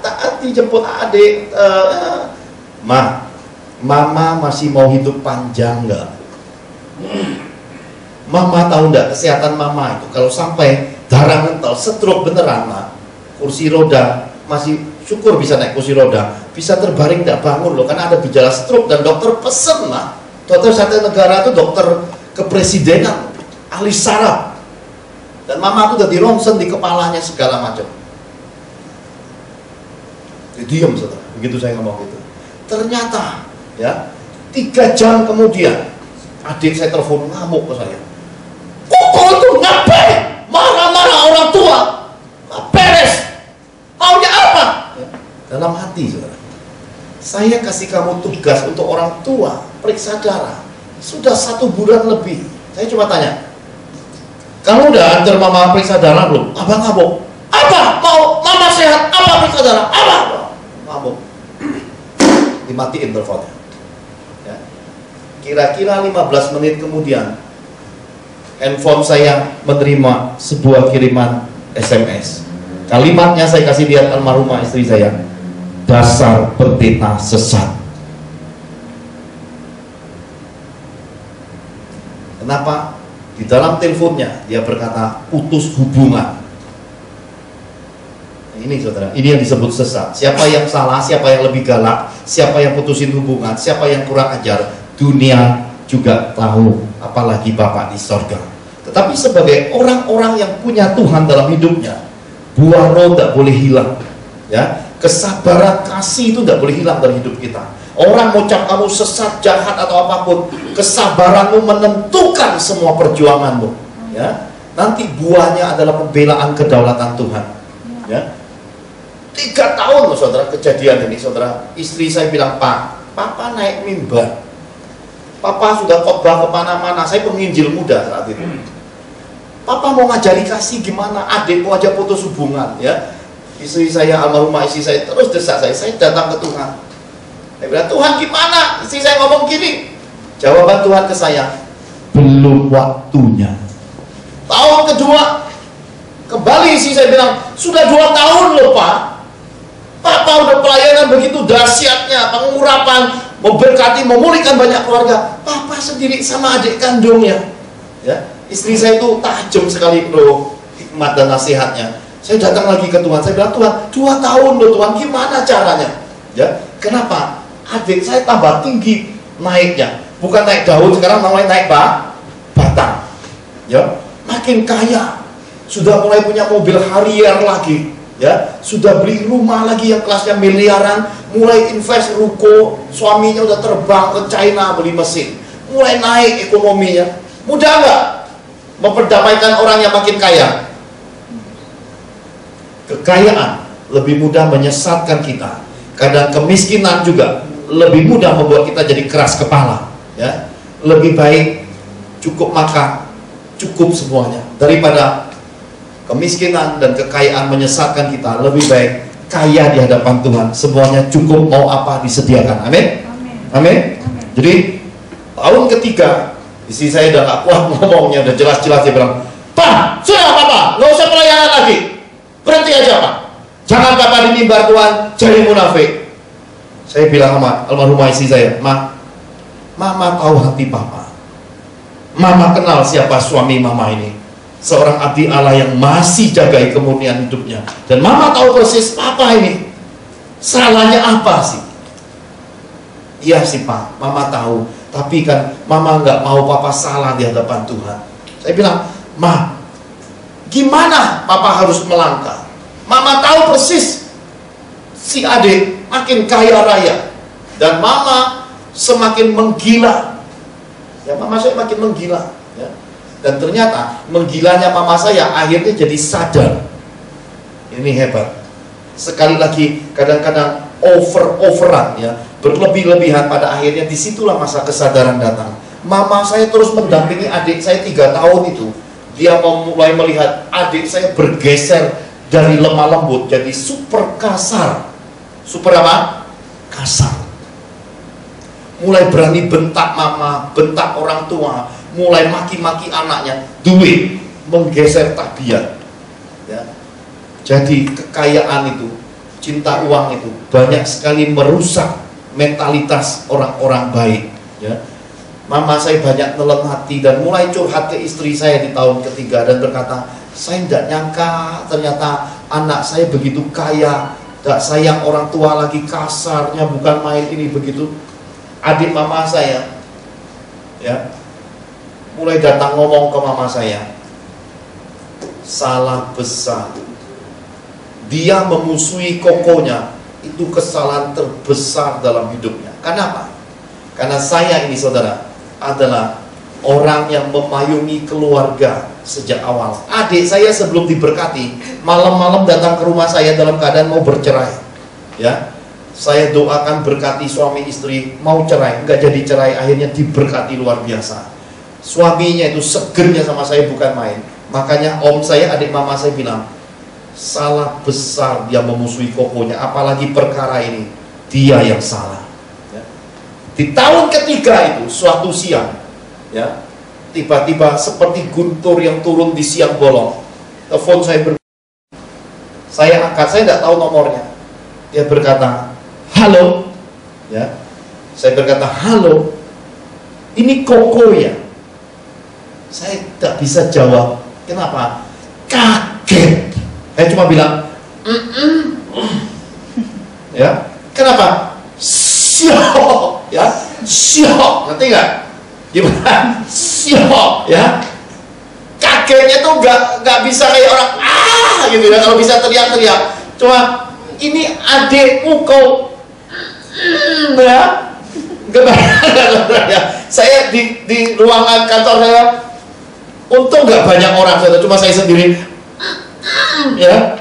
Tadi jemput adik. Mama masih mau hidup panjang nggak? Mama tahu nggak kesehatan mama itu kalau sampai darah mental, stroke beneran, Ma, kursi roda, masih syukur bisa naik kursi roda, bisa terbaring tidak bangun loh, karena ada gejala stroke. Dan dokter pesen, Ma, dokter Satya Negara itu dokter kepresidenan, ahli saraf. Dan mama aku udah di ronsen di kepalanya segala macam. Dia diam, saudara. Begitu saya ngomong gitu. Ternyata, ya, 3 jam kemudian adik saya telepon ngamuk ke saya. "Koko itu ngapain marah-marah orang tua? Nggak beres. Maunya apa?" Ya, dalam hati, saudara, saya kasih kamu tugas untuk orang tua periksa darah sudah 1 bulan lebih. Saya cuma tanya, "Kamu udah antar mama periksa darah belum?" Abang ngamuk. "Apa? Mau mama sehat? Apa periksa darah? Apa?" dimatiin teleponnya. Ya. Kira-kira 15 menit kemudian, handphone saya menerima sebuah kiriman SMS. Kalimatnya saya kasih lihat almarhumah istri saya, dasar pendeta sesat. Kenapa? Di dalam teleponnya dia berkata putus hubungan. Ini saudara, ini yang disebut sesat. Siapa yang salah, siapa yang lebih galak, siapa yang putusin hubungan, siapa yang kurang ajar, dunia juga tahu, apalagi Bapak di sorga. Tetapi sebagai orang-orang yang punya Tuhan dalam hidupnya, buah roh tidak boleh hilang, ya. Kesabaran, kasih itu tidak boleh hilang dari hidup kita. Orang mau cap kamu sesat, jahat atau apapun, kesabaranmu menentukan semua perjuanganmu, ya. Nanti buahnya adalah pembelaan kedaulatan Tuhan, ya. 3 tahun loh saudara kejadian ini, saudara. Istri saya bilang, Pak, Papa naik mimbar, Papa sudah khotbah kemana-mana. Saya penginjil muda saat itu. Papa mau ngajari kasih gimana? Adikmu aja putus hubungan, ya. Istri saya, almarhumah istri saya terus desak saya datang ke Tuhan. Saya bilang, Tuhan gimana? Istri saya ngomong gini. Jawaban Tuhan ke saya, belum waktunya. Tahun kedua, kembali istri saya bilang, sudah 2 tahun loh Pak. Papa udah pelayanan begitu dahsyatnya, pengurapan, memberkati, memulihkan banyak keluarga. Papa sendiri sama adik kandungnya, ya. Istri saya itu tajam sekali loh hikmat dan nasihatnya. Saya datang lagi ke Tuhan, saya bilang, Tuhan 2 tahun loh Tuhan, gimana caranya? Ya, kenapa? Adik saya tambah tinggi naiknya, bukan naik daun, sekarang mulai naik batang, ya, makin kaya, sudah mulai punya mobil Harrier lagi, ya, sudah beli rumah lagi yang kelasnya miliaran, mulai invest ruko, suaminya udah terbang ke China beli mesin, mulai naik ekonominya. Mudah nggak memperdamaikan orang yang makin kaya? Kekayaan lebih mudah menyesatkan kita. Kadang kemiskinan juga lebih mudah membuat kita jadi keras kepala, ya. Lebih baik cukup makan, cukup semuanya, daripada kemiskinan dan kekayaan menyesatkan kita. Lebih baik kaya di hadapan Tuhan, semuanya cukup, mau apa disediakan. Amin. Amin. Jadi tahun ketiga istri saya udah gak kuat ngomongnya, udah jelas-jelas dia bilang, Pak, sudah Papa, nggak usah pelayanan lagi, berhenti aja Pak, jangan Papa di mimbar Tuhan jadi munafik. Saya bilang sama almarhumah istri saya, Mama tahu hati Papa, Mama kenal siapa suami Mama ini, seorang abdi Allah yang masih jagai kemurnian hidupnya, dan Mama tahu persis Papa ini salahnya apa sih. Iya sih Pak, Mama tahu, tapi kan Mama nggak mau Papa salah di hadapan Tuhan. Saya bilang, Ma, gimana Papa harus melangkah? Mama tahu persis si adik makin kaya raya, dan Mama semakin menggila. Ya, Mama saya makin menggila, ya. Dan ternyata menggilanya Mama saya akhirnya jadi sadar. Ini hebat. Sekali lagi, kadang-kadang overan, ya, berlebih-lebihan. Pada akhirnya disitulah masa kesadaran datang. Mama saya terus mendampingi adik saya 3 tahun itu. Dia mulai melihat adik saya bergeser dari lemah lembut jadi super kasar. Super apa? Kasar. Mulai berani bentak mama, bentak orang tua, mulai maki-maki anaknya. Duit menggeser tabiat, ya. Jadi kekayaan itu, cinta uang itu banyak sekali merusak mentalitas orang-orang baik, ya. Mama saya banyak nelen hati dan mulai curhat ke istri saya di tahun ketiga dan berkata, saya tidak nyangka ternyata anak saya begitu kaya, tidak sayang orang tua lagi, kasarnya bukan main ini begitu. Adik mama saya, ya, mulai datang ngomong ke mama saya, salah besar. Dia memusuhi kokonya, itu kesalahan terbesar dalam hidupnya. Kenapa? Karena saya ini saudara adalah orang yang memayungi keluarga sejak awal. Adik saya sebelum diberkati, malam-malam datang ke rumah saya dalam keadaan mau bercerai, ya. Saya doakan berkati suami istri, mau cerai, nggak jadi cerai, akhirnya diberkati luar biasa. Suaminya itu segernya sama saya bukan main. Makanya om saya, adik mama saya bilang, salah besar dia memusuhi kokonya, apalagi perkara ini dia yang salah, Di tahun ketiga itu, suatu siang, ya, tiba-tiba seperti guntur yang turun di siang bolong. Telepon saya angkat, saya tidak tahu nomornya. Dia berkata, halo, ya. Saya berkata, halo, ini Koko ya? Saya tidak bisa jawab. Kenapa? Kaget. Saya cuma bilang, ya. Kenapa? Syok, ya, syok, ngerti nggak? Gimana? Syok, ya. Kagetnya tuh nggak bisa kayak orang gitu ya. Kalau bisa teriak-teriak. Cuma ini adikmu kau, ya. Ya. Saya di ruangan kantor saya, untung nggak banyak orang, cuma saya sendiri, ya.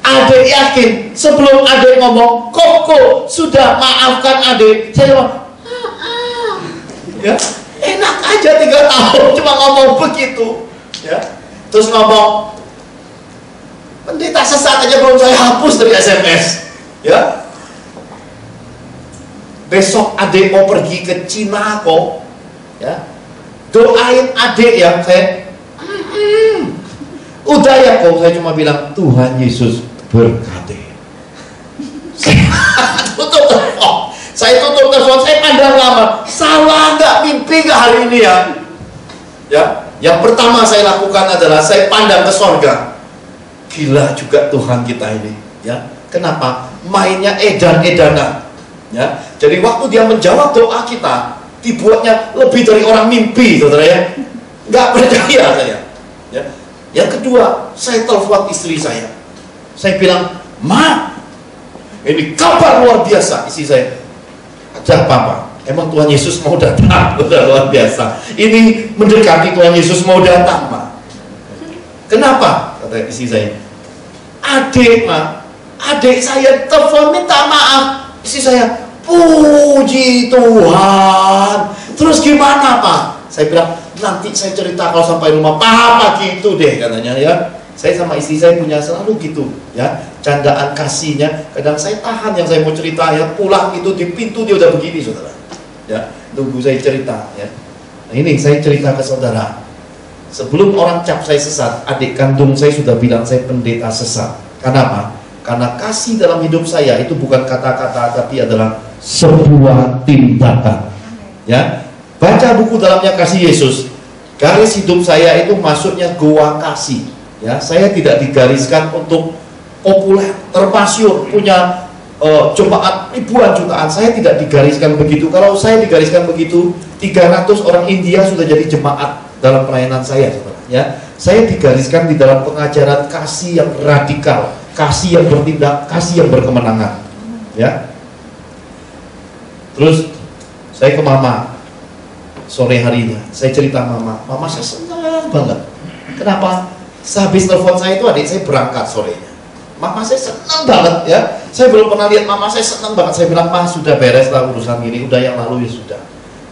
Adik yakin sebelum adik ngomong, Koko sudah maafkan adik, saya ngomong, ya, enak aja 3 tahun cuma ngomong begitu, ya. Terus ngomong, pendeta sesat aja belum saya hapus dari SMS, ya. Besok adik mau pergi ke Cina kok, ya. Doain adik ya. Saya udah ya kok, saya cuma bilang Tuhan Yesus berkati. Saya tutup telepon, saya pandang lama, salah nggak, mimpi nggak hari ini ya? Ya, yang pertama saya lakukan adalah saya pandang ke sorga. Gila juga Tuhan kita ini, ya. Kenapa? Mainnya edan-edanan, ya. Jadi waktu dia menjawab doa kita, dibuatnya lebih dari orang mimpi, saudara ya. Nggak percaya saya, ya. Yang kedua, saya telepon istri saya. Saya bilang, Ma, ini kabar luar biasa. Istri saya, ada apa? Emang Tuhan Yesus mau datang? Udah luar biasa. Ini mendekati Tuhan Yesus mau datang, Ma. Kenapa? Kata istri saya. Adik, Ma, adik saya telepon minta maaf. Istri saya, puji Tuhan. Terus gimana, Pak? Saya bilang, nanti saya cerita kalau sampai rumah. Papa gitu deh, katanya ya. Saya sama istri saya punya selalu gitu, ya, candaan kasihnya. Kadang saya tahan yang saya mau cerita, ya, pulang itu di pintu dia udah begini, saudara, ya, tunggu saya cerita, ya. Nah, ini saya cerita ke saudara. Sebelum orang cap saya sesat, adik kandung saya sudah bilang saya pendeta sesat. Kenapa? Karena kasih dalam hidup saya itu bukan kata-kata, tapi adalah sebuah tindakan, ya. Baca buku dalamnya Kasih Yesus, garis hidup saya itu maksudnya gua kasih. Ya, saya tidak digariskan untuk populer, termasyur, punya jemaat ribuan jutaan. Saya tidak digariskan begitu. Kalau saya digariskan begitu, 300 orang India sudah jadi jemaat dalam pelayanan saya, saudara. Ya, saya digariskan di dalam pengajaran kasih yang radikal, kasih yang bertindak, kasih yang berkemenangan. Ya. Terus saya ke mama sore harinya. Saya cerita mama saya senang banget. Kenapa? Sehabis telepon saya itu adik saya berangkat sorenya. Mama saya senang banget, ya. Saya belum pernah lihat mama saya senang banget. Saya bilang, Ma, sudah beres lah urusan ini, udah yang lalu ya sudah,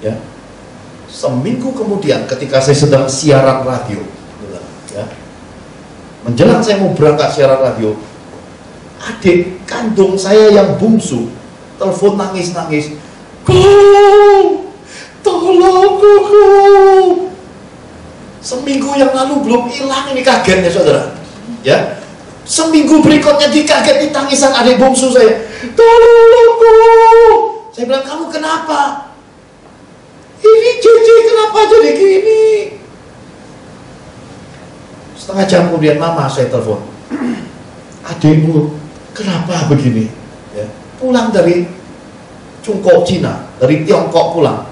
ya. Seminggu kemudian ketika saya sedang siaran radio, ya, menjelang saya mau berangkat siaran radio, adik kandung saya yang bungsu telepon nangis-nangis, tolong Koko. Seminggu yang lalu belum hilang, ini kagetnya saudara, ya. Seminggu berikutnya dikaget di tangisan adik bungsu saya, tolong Koko. Saya bilang, kamu kenapa? Ini Cici kenapa jadi gini? Setengah jam kemudian mama saya telepon, adikmu kenapa begini? Ya, pulang dari Cungkok Cina, dari Tiongkok pulang,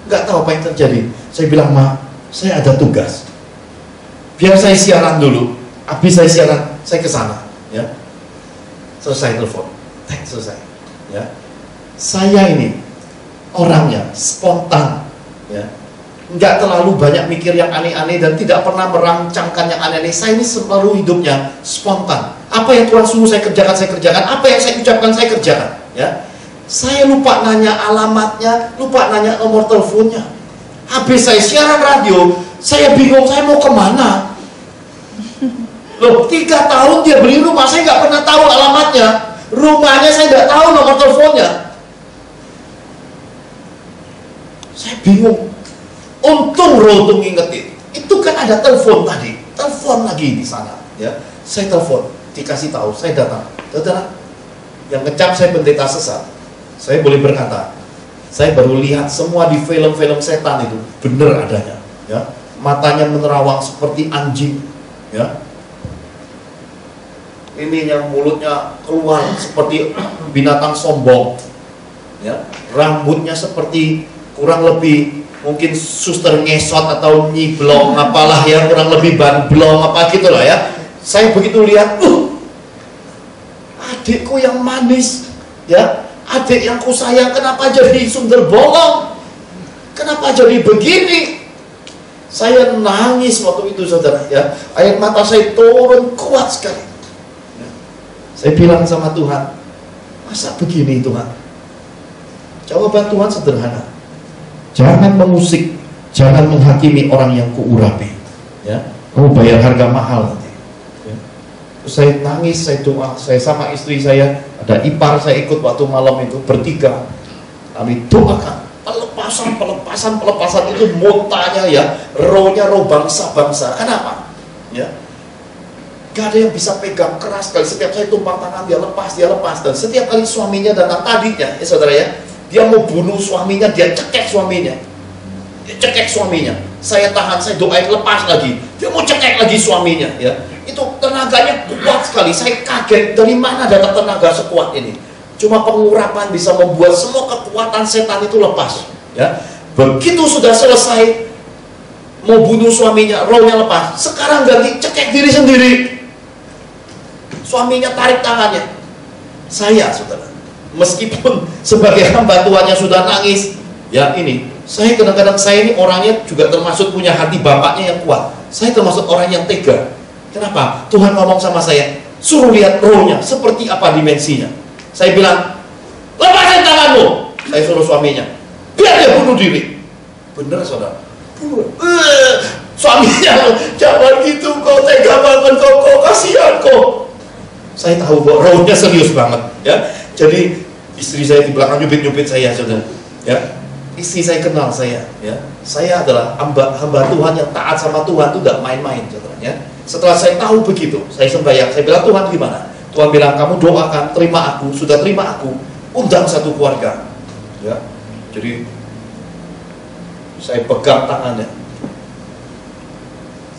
nggak tahu apa yang terjadi. Saya bilang, Ma, saya ada tugas. Biar saya siaran dulu. Habis saya siaran, saya ke sana, ya. Selesai telepon, selesai, ya. Saya ini orangnya spontan, ya. Nggak terlalu banyak mikir yang aneh-aneh dan tidak pernah merancangkan yang aneh-aneh. Saya ini selalu hidupnya spontan. Apa yang Tuhan suruh saya kerjakan, saya kerjakan. Apa yang saya ucapkan, saya kerjakan, ya. Saya lupa nanya alamatnya, lupa nanya nomor teleponnya. Habis saya siaran radio, saya bingung saya mau kemana. Loh, 3 tahun dia beli rumah, saya nggak pernah tahu alamatnya. Rumahnya saya nggak tahu nomor teleponnya. Saya bingung. Untung roh tuh ngingetin. Itu kan ada telepon tadi. Telepon lagi di sana. Ya, saya telepon, dikasih tahu, saya datang. Saudara, yang ngecap saya pendeta sesat. Saya boleh berkata, saya baru lihat semua di film-film setan itu benar adanya. Ya, matanya menerawang seperti anjing. Ya, ini yang mulutnya keluar seperti binatang sombong. Ya, rambutnya seperti kurang lebih mungkin suster ngesot atau nyiblong apalah ya, kurang lebih banblong apa gitulah ya. Saya begitu lihat, adikku yang manis, ya, adik yang kusayang kenapa jadi sundel bolong? Kenapa jadi begini? Saya nangis waktu itu, saudara, ya. Air mata saya turun kuat sekali. Ya. Saya bilang sama Tuhan, masa begini Tuhan? Jawaban Tuhan sederhana. Jangan mengusik, jangan menghakimi orang yang kuurapi. Ya, kamu bayar harga mahal nanti. Ya. Saya nangis, saya doa, saya sama istri saya, ada ipar saya ikut waktu malam itu bertiga. Kami doakan pelepasan itu montanya ya, rohnya roh bangsa-bangsa. Kenapa? Ya, gak ada yang bisa pegang keras sekali. Setiap saya tumpang tangan dia lepas. Dan setiap kali suaminya datang tadinya, ya saudara ya, dia mau bunuh suaminya, dia cekek suaminya. Saya tahan, saya doain lepas lagi. Dia mau cekek lagi suaminya, ya. Itu tenaganya kuat sekali. Saya kaget, dari mana datang tenaga sekuat ini? Cuma pengurapan bisa membuat semua kekuatan setan itu lepas, ya. Begitu sudah selesai mau bunuh suaminya, rohnya lepas. Sekarang ganti cekek diri sendiri. Suaminya tarik tangannya. Saya, saudara, meskipun sebagai hamba Tuhannya sudah nangis, ya ini, saya kadang-kadang, saya ini orangnya juga termasuk punya hati bapaknya yang kuat. Saya termasuk orang yang tega. Kenapa? Tuhan ngomong sama saya, suruh lihat rohnya, seperti apa dimensinya. Saya bilang, lepasin tanganmu. Saya suruh suaminya, biar dia bunuh diri. Bener, saudara? Suaminya, jangan gitu, kau tega banget, kau kasihan kok. Saya tahu bahwa rohnya serius banget, ya. Jadi istri saya di belakang nyubit saya, saudara. Ya, istri saya kenal saya, ya. Saya adalah hamba Tuhan yang taat sama Tuhan, itu tidak main-main, saudara. Ya. Setelah saya tahu begitu, saya sembahyang, saya bilang, Tuhan gimana? Tuhan bilang, kamu doakan, terima aku, sudah terima aku, undang satu keluarga. Ya, jadi saya pegang tangannya,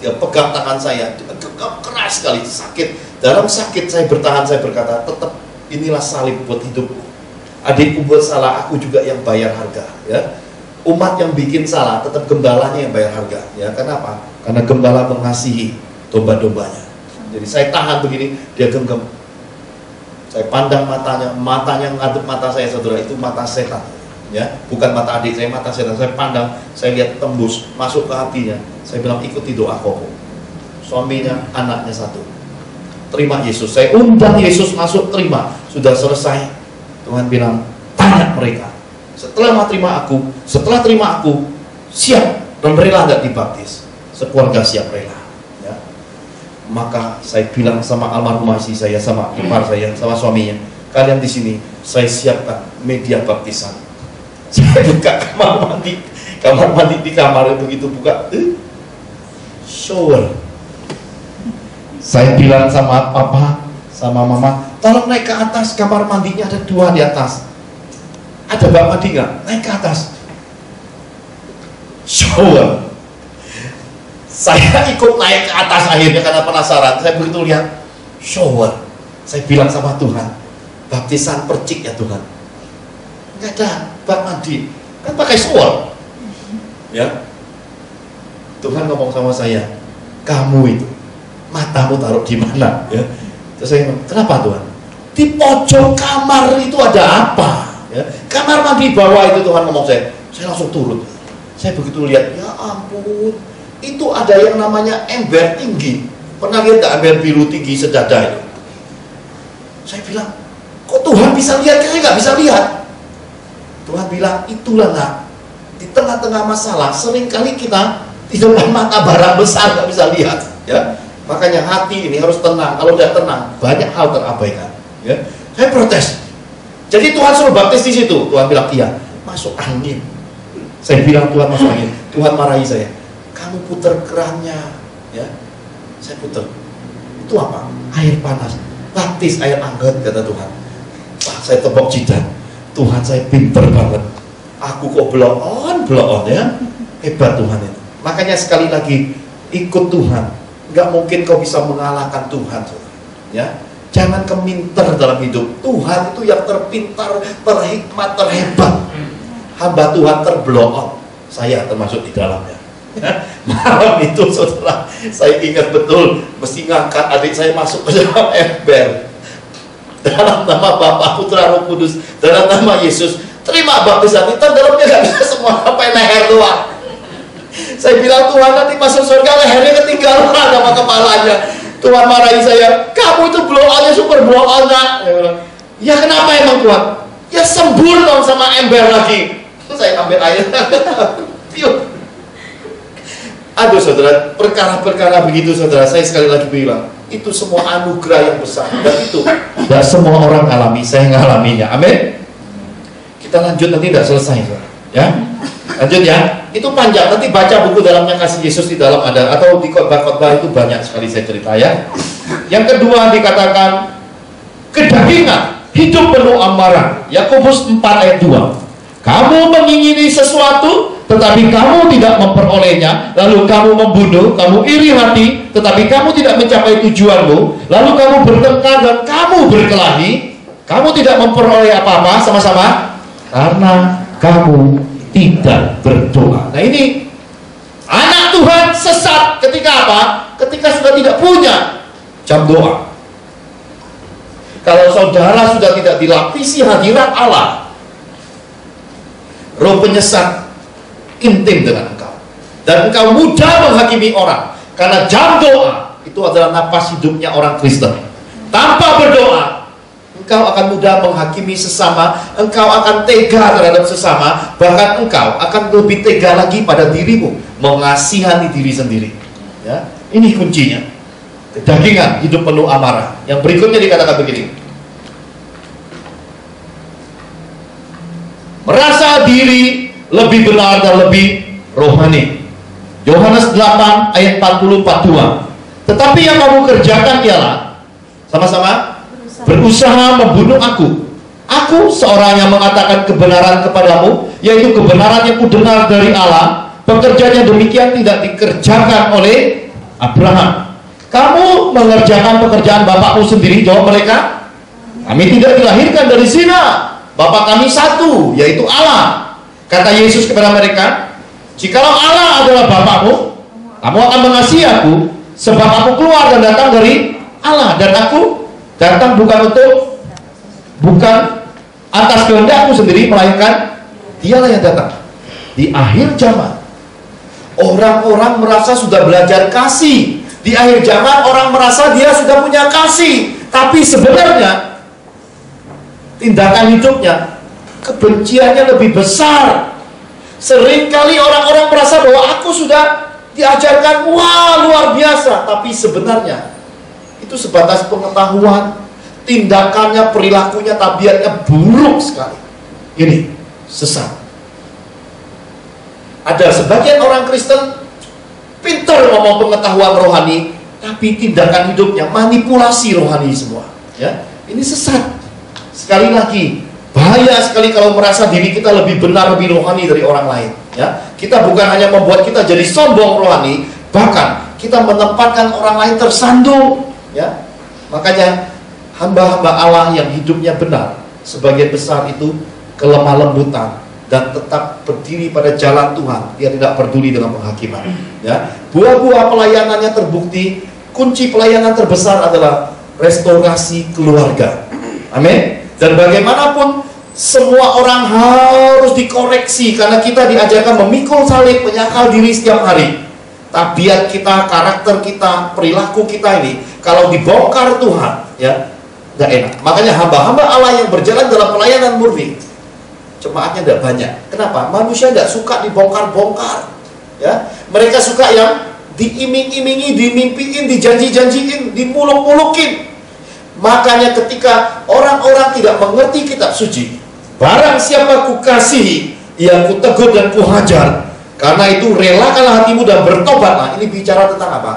dia pegang tangan saya, keras sekali, sakit. Dalam sakit saya bertahan, saya berkata, tetap inilah salib buat hidupku. Adikku buat salah, aku juga yang bayar harga. Ya, umat yang bikin salah, tetap gembalanya yang bayar harga. Ya, kenapa? Karena gembala mengasihi domba-dombanya. Jadi saya tahan begini, dia genggam. Saya pandang matanya ngadep mata saya, saudara, itu mata setan. Ya, bukan mata adik saya, mata setan. Saya pandang, saya lihat tembus masuk ke hatinya. Saya bilang, ikuti doa koko. Suaminya, anaknya satu, terima Yesus. Saya undang Yesus masuk, terima. Sudah selesai, Tuhan bilang, tanya mereka, setelah terima aku, siap dan rela nggak dibaptis? Sekeluarga siap rela. Ya. Maka saya bilang sama almarhum istri saya, sama ipar saya, sama suaminya, kalian di sini, saya siapkan media baptisan. Saya buka kamar mandi di kamar, begitu buka, shower. Saya bilang sama papa, sama mama, tolong naik ke atas, kamar mandinya ada 2 di atas. Ada bak mandi nggak? Naik ke atas. Shower. Saya ikut naik ke atas akhirnya karena penasaran. Saya begitu lihat shower. Saya bilang sama Tuhan, baptisan percik ya Tuhan. Nggak ada bak mandi, kan pakai shower. Ya. Tuhan ngomong sama saya, kamu itu matamu taruh di mana? Ya. Terus saya bilang, kenapa Tuhan? Di pojok kamar itu ada apa? Ya. Kamar mandi bawah itu, Tuhan ngomong saya langsung turun. Saya begitu lihat, ya ampun, itu ada yang namanya ember tinggi. Pernah lihat gak ember biru tinggi sejadah itu? Saya bilang, kok Tuhan bisa lihat? Saya nggak bisa lihat. Tuhan bilang, itulah nak, di tengah-tengah masalah seringkali kita di depan mata barang besar nggak bisa lihat. Ya, makanya hati ini harus tenang. Kalau udah tenang, banyak hal terabaikan. Ya, saya protes. Jadi Tuhan suruh baptis di situ. Tuhan bilang, iya, masuk angin. Saya bilang Tuhan masuk angin, Tuhan marahi saya. Kamu putar kerannya, ya. Saya putar. Itu apa? Air panas. Baptis air hangat, kata Tuhan. Wah, saya tepok jidat. Tuhan, saya pinter banget. Aku kok blow-on ya. Hebat Tuhan itu. Makanya sekali lagi, ikut Tuhan. Nggak mungkin kau bisa mengalahkan Tuhan, ya. Jangan keminter dalam hidup. Tuhan itu yang terpintar, terhikmat, terhebat. Hamba Tuhan terblow-on. Saya termasuk di dalamnya. Malam itu saudara, saya ingat betul mesti ngangkat adik saya masuk ke dalam ember. Dalam nama Bapa, Putra, Roh Kudus, dalam nama Yesus, terima baptisan. Itu dalamnya gak bisa semua, sampai leher doang. Saya bilang, Tuhan, nanti masuk surga lehernya ketinggalan sama kepalanya. Tuhan marahi saya, kamu itu blow-on-nya super blow-on. Ya kenapa emang Tuhan? Ya sembur dong sama ember lagi. Saya ambil air. Aduh saudara, perkara-perkara begitu saudara, saya sekali lagi bilang, itu semua anugerah yang besar. Dan itu tidak semua orang alami, saya ngalaminya. Amin. Kita lanjut, nanti tidak selesai saudara. Ya, lanjut ya. Itu panjang, nanti baca buku dalamnya Kasih Yesus, di dalam ada, atau di khotbah-khotbah itu banyak sekali saya cerita ya. Yang kedua dikatakan kedagingan, hidup penuh amarah. Yakobus 4 ayat 2. Kamu mengingini sesuatu, tetapi kamu tidak memperolehnya. Lalu kamu membunuh, kamu iri hati, tetapi kamu tidak mencapai tujuanmu. Lalu kamu bertengkar dan kamu berkelahi. Kamu tidak memperoleh apa-apa, sama-sama karena kamu tidak berdoa. Nah ini anak Tuhan sesat ketika apa? Ketika sudah tidak punya jam doa. Kalau saudara sudah tidak dilapisi hadirat Allah, roh penyesat intim dengan engkau, dan engkau mudah menghakimi orang, karena jam doa itu adalah napas hidupnya orang Kristen. Tanpa berdoa, engkau akan mudah menghakimi sesama, engkau akan tega terhadap sesama, bahkan engkau akan lebih tega lagi pada dirimu, mengasihani diri sendiri. Ya, ini kuncinya. Kedagingan, hidup penuh amarah. Yang berikutnya dikatakan begini: merasa diri lebih benar dan lebih rohani. Yohanes 8 ayat 40-42. Tetapi yang kamu kerjakan ialah, sama-sama, berusaha membunuh aku. Aku seorang yang mengatakan kebenaran kepadamu, yaitu kebenaran yang kudengar dari Allah. Pekerjaan yang demikian tidak dikerjakan oleh Abraham. Kamu mengerjakan pekerjaan bapakmu sendiri. Jawab mereka, kami tidak dilahirkan dari zina. Bapa kami satu, yaitu Allah. Kata Yesus kepada mereka, jikalau Allah adalah Bapakmu, kamu akan mengasihi aku, sebab aku keluar dan datang dari Allah, dan aku datang bukan atas kehendakku sendiri, melainkan Dialah yang datang. Di akhir zaman, orang-orang merasa sudah belajar kasih. Di akhir zaman, orang merasa dia sudah punya kasih, tapi sebenarnya tindakan hidupnya, kebenciannya lebih besar. Seringkali orang-orang merasa bahwa aku sudah diajarkan, wah luar biasa, tapi sebenarnya itu sebatas pengetahuan. Tindakannya, perilakunya, tabiatnya buruk sekali. Ini sesat. Ada sebagian orang Kristen pintar ngomong pengetahuan rohani, tapi tindakan hidupnya manipulasi rohani semua. Ya, ini sesat. Sekali lagi, bahaya sekali kalau merasa diri kita lebih benar, lebih rohani dari orang lain. Ya, kita bukan hanya membuat kita jadi sombong rohani, bahkan kita menempatkan orang lain tersandung. Ya, makanya hamba-hamba Allah yang hidupnya benar, sebagian besar itu kelemah lembutan dan tetap berdiri pada jalan Tuhan. Dia tidak peduli dengan penghakiman. Ya, buah-buah pelayanannya terbukti. Kunci pelayanan terbesar adalah restorasi keluarga. Amin. Dan bagaimanapun semua orang harus dikoreksi, karena kita diajarkan memikul salib, menyangkal diri setiap hari. Tabiat kita, karakter kita, perilaku kita ini kalau dibongkar Tuhan, ya nggak enak. Makanya hamba-hamba Allah yang berjalan dalam pelayanan murni, jemaatnya tidak banyak. Kenapa? Manusia tidak suka dibongkar-bongkar. Ya, mereka suka yang diiming-imingi, dimimpiin, dijanji-janjiin, dimuluk-mulukin. Makanya ketika orang-orang tidak mengerti kitab suci, barang siapa kukasihi, yang kutegur dan kuhajar. Karena itu relakanlah hatimu dan bertobatlah. Ini bicara tentang apa?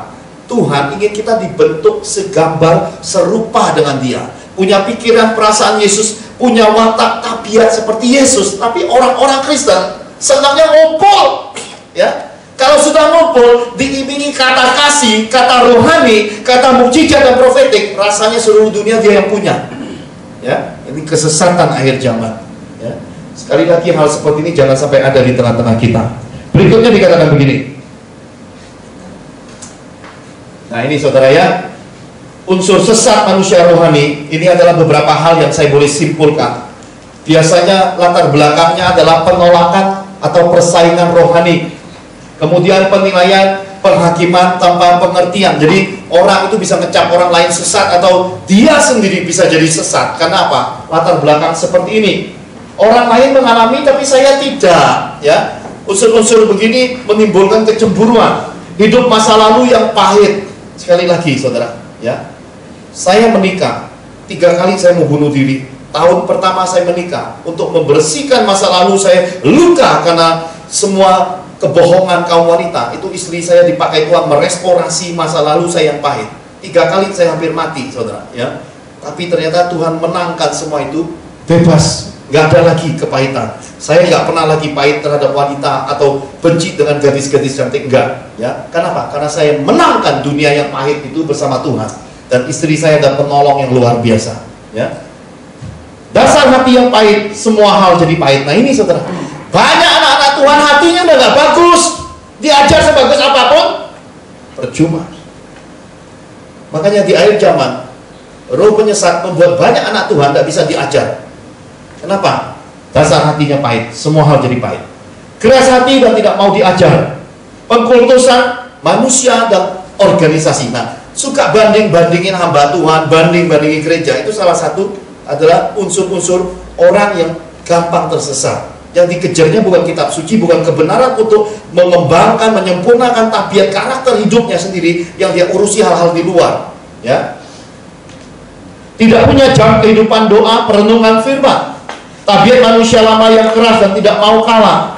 Tuhan ingin kita dibentuk segambar serupa dengan Dia, punya pikiran perasaan Yesus, punya watak tabiat seperti Yesus. Tapi orang-orang Kristen senangnya ngumpul, ya. Kalau sudah ngumpul, diiringi kata kasih, kata rohani, kata mukjizat dan profetik, rasanya seluruh dunia dia yang punya. Ya, ini kesesatan akhir zaman. Ya. Sekali lagi hal seperti ini jangan sampai ada di tengah-tengah kita. Berikutnya dikatakan begini. Nah ini saudara ya, unsur sesat manusia rohani ini adalah beberapa hal yang saya boleh simpulkan. Biasanya latar belakangnya adalah penolakan atau persaingan rohani. Kemudian penilaian, penghakiman tanpa pengertian. Jadi orang itu bisa ngecap orang lain sesat atau dia sendiri bisa jadi sesat. Karena apa? Latar belakang seperti ini. Orang lain mengalami tapi saya tidak, ya. Unsur-unsur begini menimbulkan kecemburuan, hidup masa lalu yang pahit. Sekali lagi saudara, ya. Saya menikah 3 kali, saya mau bunuh diri. Tahun pertama saya menikah untuk membersihkan masa lalu saya luka karena semua kebohongan kaum wanita. Itu istri saya dipakai Tuhan merestorasi masa lalu saya yang pahit. 3 kali saya hampir mati saudara, ya. Tapi ternyata Tuhan menangkan semua itu, bebas, nggak ada lagi kepahitan. Saya nggak pernah lagi pahit terhadap wanita atau benci dengan gadis-gadis cantik, enggak, ya. Kenapa? Karena saya menangkan dunia yang pahit itu bersama Tuhan. Dan istri saya adalah penolong yang luar biasa, ya. Dasar hati yang pahit, semua hal jadi pahit. Nah ini saudara, banyak anak-anak Tuhan hatinya udah nggak bagus, diajar sebagus apapun percuma. Makanya di akhir zaman roh penyesat membuat banyak anak Tuhan tidak bisa diajar. Kenapa? Dasar hatinya pahit, semua hal jadi pahit. Keras hati dan tidak mau diajar. Pengkultusan manusia dan organisasi. Nah, suka banding-bandingin hamba Tuhan, banding-bandingin gereja, itu salah satu adalah unsur-unsur orang yang gampang tersesat. Yang dikejarnya bukan kitab suci, bukan kebenaran untuk mengembangkan, menyempurnakan tabiat karakter hidupnya sendiri, yang dia urusi hal-hal di luar, ya. Tidak punya jam kehidupan doa, perenungan firman. Tabiat manusia lama yang keras dan tidak mau kalah,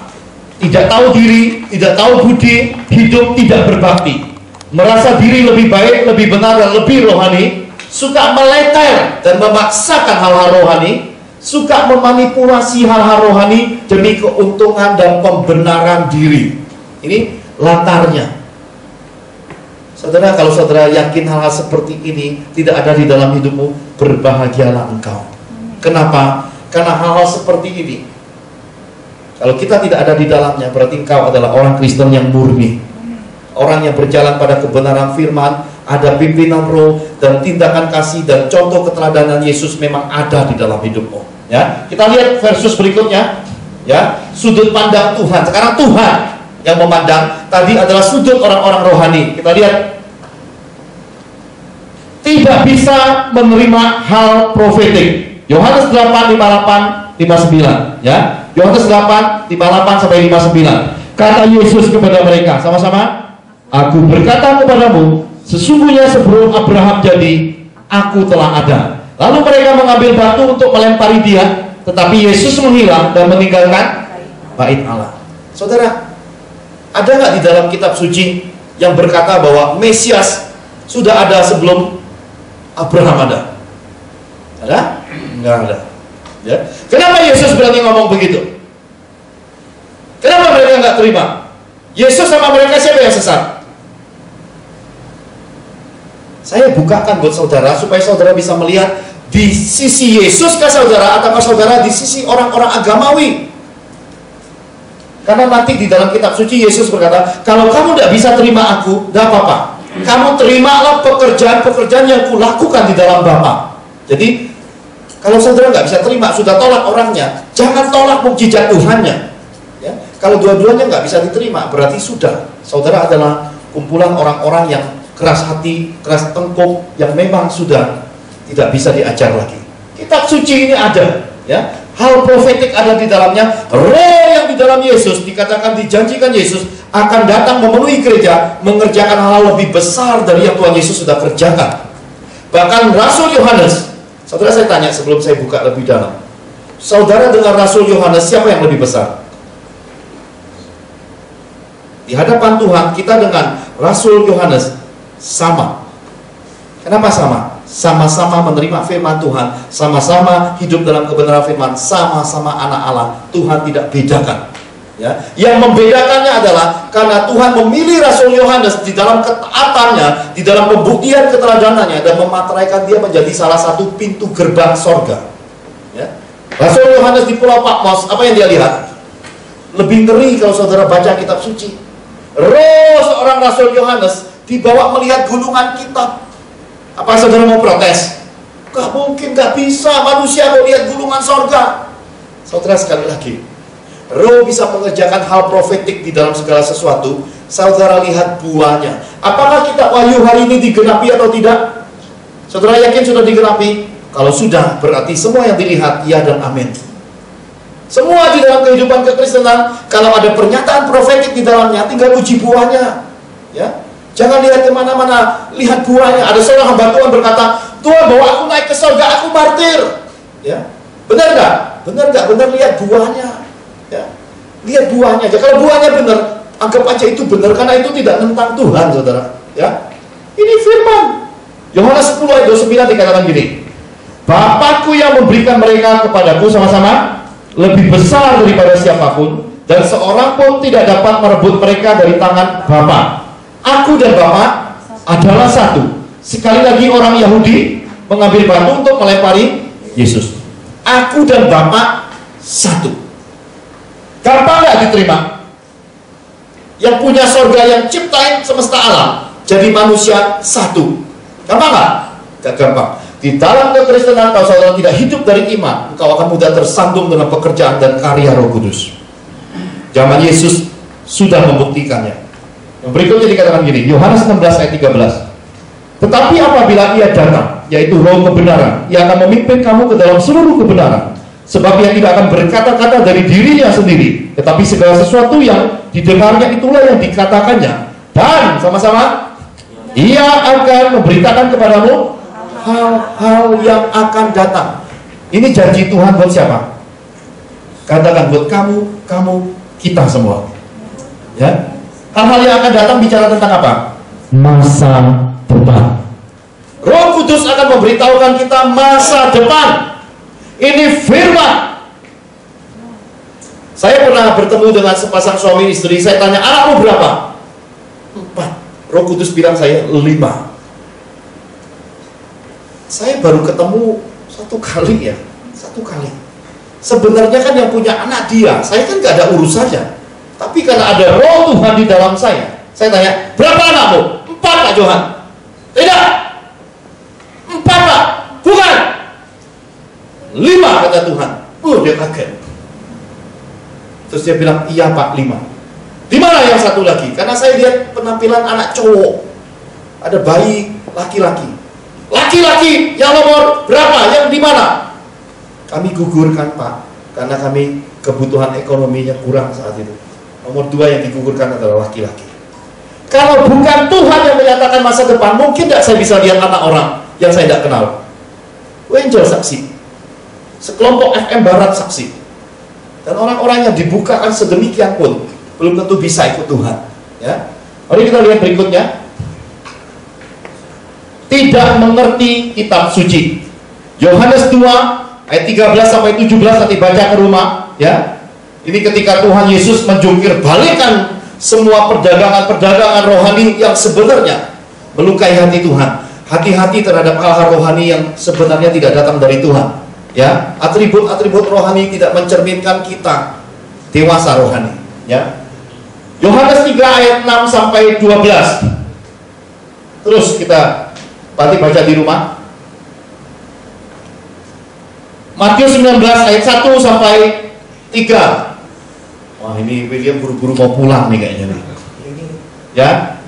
tidak tahu diri, tidak tahu budi, hidup tidak berbakti, merasa diri lebih baik, lebih benar dan lebih rohani, suka meleter dan memaksakan hal-hal rohani, suka memanipulasi hal-hal rohani demi keuntungan dan pembenaran diri. Ini latarnya. Saudara, kalau saudara yakin hal-hal seperti ini tidak ada di dalam hidupmu, berbahagialah engkau. Kenapa? Karena hal-hal seperti ini, kalau kita tidak ada di dalamnya, berarti engkau adalah orang Kristen yang murni, orang yang berjalan pada kebenaran firman, ada pimpinan roh dan tindakan kasih dan contoh keteladanan Yesus memang ada di dalam hidupmu. Ya, kita lihat versus berikutnya, ya, sudut pandang Tuhan. Sekarang Tuhan yang memandang, tadi adalah sudut orang-orang rohani. Kita lihat, tidak bisa menerima hal profetik. Yohanes 8, 58, 59, ya. Yohanes 8, 58 sampai 59. Kata Yesus kepada mereka, sama-sama, aku berkata kepadamu, sesungguhnya sebelum Abraham jadi, aku telah ada. Lalu mereka mengambil batu untuk melempari dia, tetapi Yesus menghilang dan meninggalkan bait Allah. Saudara, ada nggak di dalam kitab suci yang berkata bahwa Mesias sudah ada sebelum Abraham ada? Ada? Enggak ada, ya. Kenapa Yesus berani ngomong begitu? Kenapa mereka nggak terima? Yesus sama mereka siapa yang sesat? Saya bukakan buat saudara supaya saudara bisa melihat di sisi Yesus kah saudara, atau saudara di sisi orang-orang agamawi. Karena nanti di dalam kitab suci Yesus berkata, kalau kamu tidak bisa terima aku, tidak apa-apa, kamu terimalah pekerjaan-pekerjaan yang kulakukan di dalam Bapa. Jadi kalau saudara nggak bisa terima, sudah tolak orangnya, jangan tolak mukjizat Tuhannya, ya. Kalau dua-duanya nggak bisa diterima, berarti sudah saudara adalah kumpulan orang-orang yang keras hati, keras tengkuk, yang memang sudah tidak bisa diajar lagi. Kitab suci ini ada, ya. Hal profetik ada di dalamnya. Roh yang di dalam Yesus, dikatakan dijanjikan Yesus akan datang memenuhi gereja, mengerjakan hal lebih besar dari yang Tuhan Yesus sudah kerjakan. Bahkan Rasul Yohanes, saudara, saya tanya sebelum saya buka lebih dalam, saudara dengar Rasul Yohanes, siapa yang lebih besar? Di hadapan Tuhan kita dengan Rasul Yohanes sama. Kenapa sama? Sama-sama menerima firman Tuhan, sama-sama hidup dalam kebenaran firman, sama-sama anak Allah. Tuhan tidak bedakan. Ya, yang membedakannya adalah karena Tuhan memilih Rasul Yohanes di dalam ketaatannya, di dalam pembuktian keteladanannya, dan memateraikan dia menjadi salah satu pintu gerbang sorga. Ya. Rasul Yohanes di Pulau Patmos, apa yang dia lihat? Lebih ngeri kalau saudara baca kitab suci. Roh seorang Rasul Yohanes dibawa melihat gunungan kitab. Apa saudara mau protes? Gak mungkin, gak bisa manusia mau lihat gulungan sorga. Saudara, sekali lagi, Roh bisa mengerjakan hal profetik di dalam segala sesuatu. Saudara lihat buahnya. Apakah kitab Wahyu hari ini digenapi atau tidak? Saudara yakin sudah digenapi? Kalau sudah, berarti semua yang dilihat ya dan amin. Semua di dalam kehidupan kekristenan, kalau ada pernyataan profetik di dalamnya, tinggal uji buahnya. Ya, jangan lihat kemana-mana, lihat buahnya. Ada seorang hamba Tuhan berkata, Tuhan bawa aku naik ke surga, aku martir. Ya, benar nggak? Benar nggak? Benar, lihat buahnya. Ya, lihat buahnya aja. Kalau buahnya benar, anggap aja itu benar, karena itu tidak tentang Tuhan, saudara. Ya, ini firman. Yohanes 10 ayat 29 dikatakan gini, Bapakku yang memberikan mereka kepadaku sama-sama lebih besar daripada siapapun, dan seorang pun tidak dapat merebut mereka dari tangan Bapa. Aku dan Bapa adalah satu. Sekali lagi orang Yahudi mengambil batu untuk melempari Yesus. Aku dan Bapa satu. Gampang nggak diterima? Yang punya sorga, yang ciptain semesta alam, jadi manusia satu. Gampang nggak? Gak gampang. Di dalam kekristenan, kalau saudara tidak hidup dari iman, engkau akan mudah tersandung dengan pekerjaan dan karya Roh Kudus. Zaman Yesus sudah membuktikannya. Yang berikutnya dikatakan gini, Yohanes 16 ayat 13. Tetapi apabila ia datang, yaitu Roh kebenaran, ia akan memimpin kamu ke dalam seluruh kebenaran. Sebab ia tidak akan berkata-kata dari dirinya sendiri, tetapi segala sesuatu yang didengarnya itulah yang dikatakannya. Dan sama-sama, ia akan memberitakan kepadamu hal-hal yang akan datang. Ini janji Tuhan buat siapa? Katakan buat kamu, kita semua. Ya, hal-hal yang akan datang bicara tentang apa? Masa depan. Roh Kudus akan memberitahukan kita masa depan. Ini firman. Saya pernah bertemu dengan sepasang suami istri. Saya tanya, anakmu berapa? 4. Roh Kudus bilang saya 5. Saya baru ketemu 1 kali ya, 1 kali. Sebenarnya kan yang punya anak dia, saya kan gak ada urusannya. Tapi karena ada Roh Tuhan di dalam saya tanya, berapa anakmu? 4 Pak Johan. Tidak, 4 Pak. Bukan, 5 kata Tuhan. Dia kaget. Terus dia bilang, iya Pak, 5. Di mana yang satu lagi? Karena saya lihat penampilan anak cowok, ada bayi laki-laki. Laki-laki yang nomor berapa? Yang di mana? Kami gugurkan Pak, karena kami kebutuhan ekonominya kurang saat itu. Nomor 2 yang digugurkan adalah laki-laki. Kalau bukan Tuhan yang menyatakan masa depan, mungkin tidak saya bisa lihat anak orang yang saya tidak kenal. Angel saksi, sekelompok FM Barat saksi, dan orang-orang yang dibukakan sedemikian pun belum tentu bisa ikut Tuhan. Ya, mari kita lihat berikutnya. Tidak mengerti kitab suci. Yohanes 2 ayat 13 sampai 17 nanti baca ke rumah, ya. Ini ketika Tuhan Yesus menjungkir balikan semua perdagangan rohani yang sebenarnya melukai hati Tuhan. Hati-hati terhadap hal-hal rohani yang sebenarnya tidak datang dari Tuhan. Ya, atribut-atribut rohani tidak mencerminkan kita dewasa rohani, ya. Yohanes 3 ayat 6 sampai 12. Terus kita nanti baca di rumah. Matius 19 ayat 1 sampai 3. Wah, ini William buru-buru mau pulang nih kayaknya nih. Ya.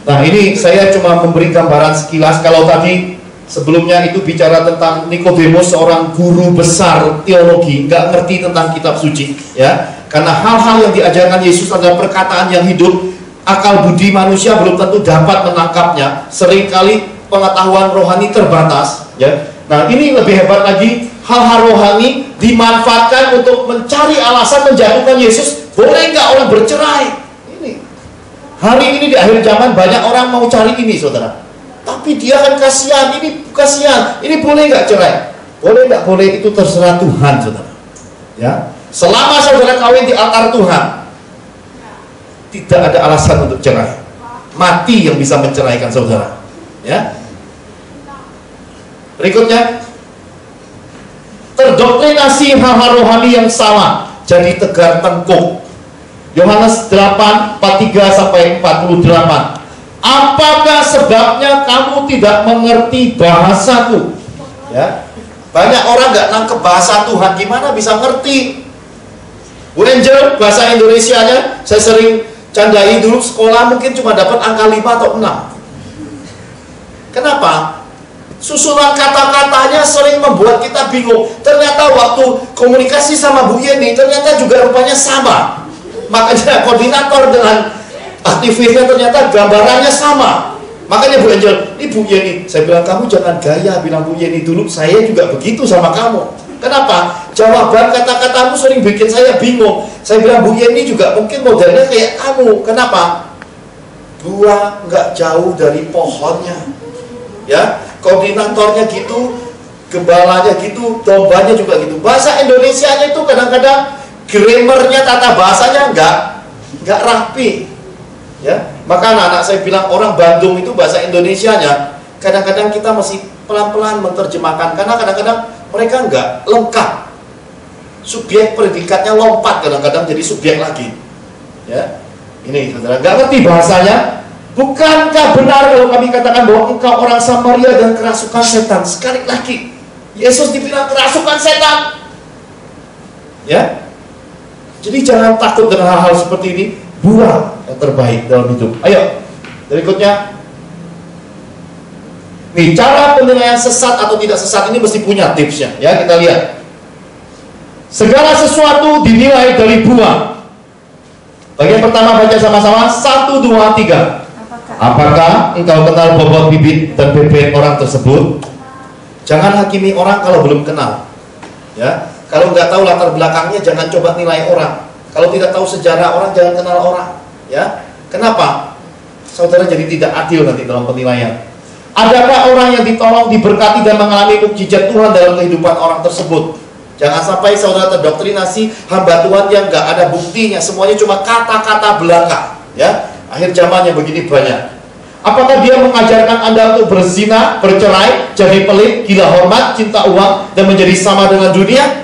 Nah, ini saya cuma memberi gambaran sekilas. Kalau tadi sebelumnya itu bicara tentang Nikodemus, seorang guru besar teologi, nggak ngerti tentang kitab suci, ya. Karena hal-hal yang diajarkan Yesus adalah perkataan yang hidup. Akal budi manusia belum tentu dapat menangkapnya. Seringkali pengetahuan rohani terbatas, ya. Nah, ini lebih hebat lagi, hal-hal rohani dimanfaatkan untuk mencari alasan menjatuhkan Yesus. Boleh nggak orang bercerai? Hari ini di akhir zaman banyak orang mau cari ini, saudara. Tapi dia kan kasihan, ini boleh nggak cerai? Boleh nggak boleh itu terserah Tuhan, saudara. Ya, selama saudara kawin di altar Tuhan, tidak ada alasan untuk cerai. Mati yang bisa menceraikan saudara. Ya. Berikutnya, terdoktrinasi hal-hal rohani yang salah, jadi tegar tengkuk. Yohanes 8:43-48. Apakah sebabnya kamu tidak mengerti bahasaku? Ya, banyak orang nggak nangkep bahasa Tuhan, gimana bisa ngerti? Bu Angel, bahasa Indonesianya saya sering candai dulu sekolah mungkin cuma dapat angka 5 atau 6. Kenapa? Susunan kata-katanya sering membuat kita bingung. Ternyata waktu komunikasi sama Bu Yeni, ternyata juga rupanya sama. Makanya koordinator dengan aktivisnya ternyata gambarannya sama. Makanya Bu Angel, ini Bu Yeni, saya bilang kamu jangan gaya bilang Bu Yeni dulu, saya juga begitu sama kamu. Kenapa? Jawaban kata-katamu sering bikin saya bingung. Saya bilang Bu Yeni juga mungkin modelnya kayak kamu. Kenapa? Buah nggak jauh dari pohonnya. Ya, koordinatornya gitu, gembalanya gitu, dombanya juga gitu. Bahasa Indonesianya itu kadang-kadang grammarnya, tata bahasanya nggak rapi. Ya, maka anak-anak saya bilang orang Bandung itu bahasa Indonesianya kadang-kadang kita masih pelan-pelan menerjemahkan karena kadang-kadang mereka nggak lengkap. Subjek predikatnya lompat kadang-kadang jadi subjek lagi. Ya, ini saudara nggak ngerti bahasanya. Bukankah benar kalau kami katakan bahwa engkau orang Samaria dan kerasukan setan? Sekali lagi, Yesus dibilang kerasukan setan. Ya, jadi jangan takut dengan hal-hal seperti ini. Buah yang terbaik dalam hidup. Ayo, berikutnya. Nih, cara penilaian sesat atau tidak sesat ini mesti punya tipsnya. Ya, kita lihat. Segala sesuatu dinilai dari buah. Bagian pertama baca sama-sama. 1, 2, 3. Apakah engkau kenal bobot bibit dan bebek orang tersebut? Jangan hakimi orang kalau belum kenal. Ya, kalau nggak tahu latar belakangnya, jangan coba nilai orang. Kalau tidak tahu sejarah orang, jangan kenal orang. Ya, kenapa? Saudara jadi tidak adil nanti dalam penilaian. Adakah orang yang ditolong, diberkati dan mengalami mukjizat Tuhan dalam kehidupan orang tersebut? Jangan sampai saudara terdoktrinasi hamba Tuhan yang nggak ada buktinya, semuanya cuma kata-kata belaka. Ya, akhir zamannya begini banyak. Apakah dia mengajarkan Anda untuk berzina, bercerai, jadi pelit, gila hormat, cinta uang, dan menjadi sama dengan dunia?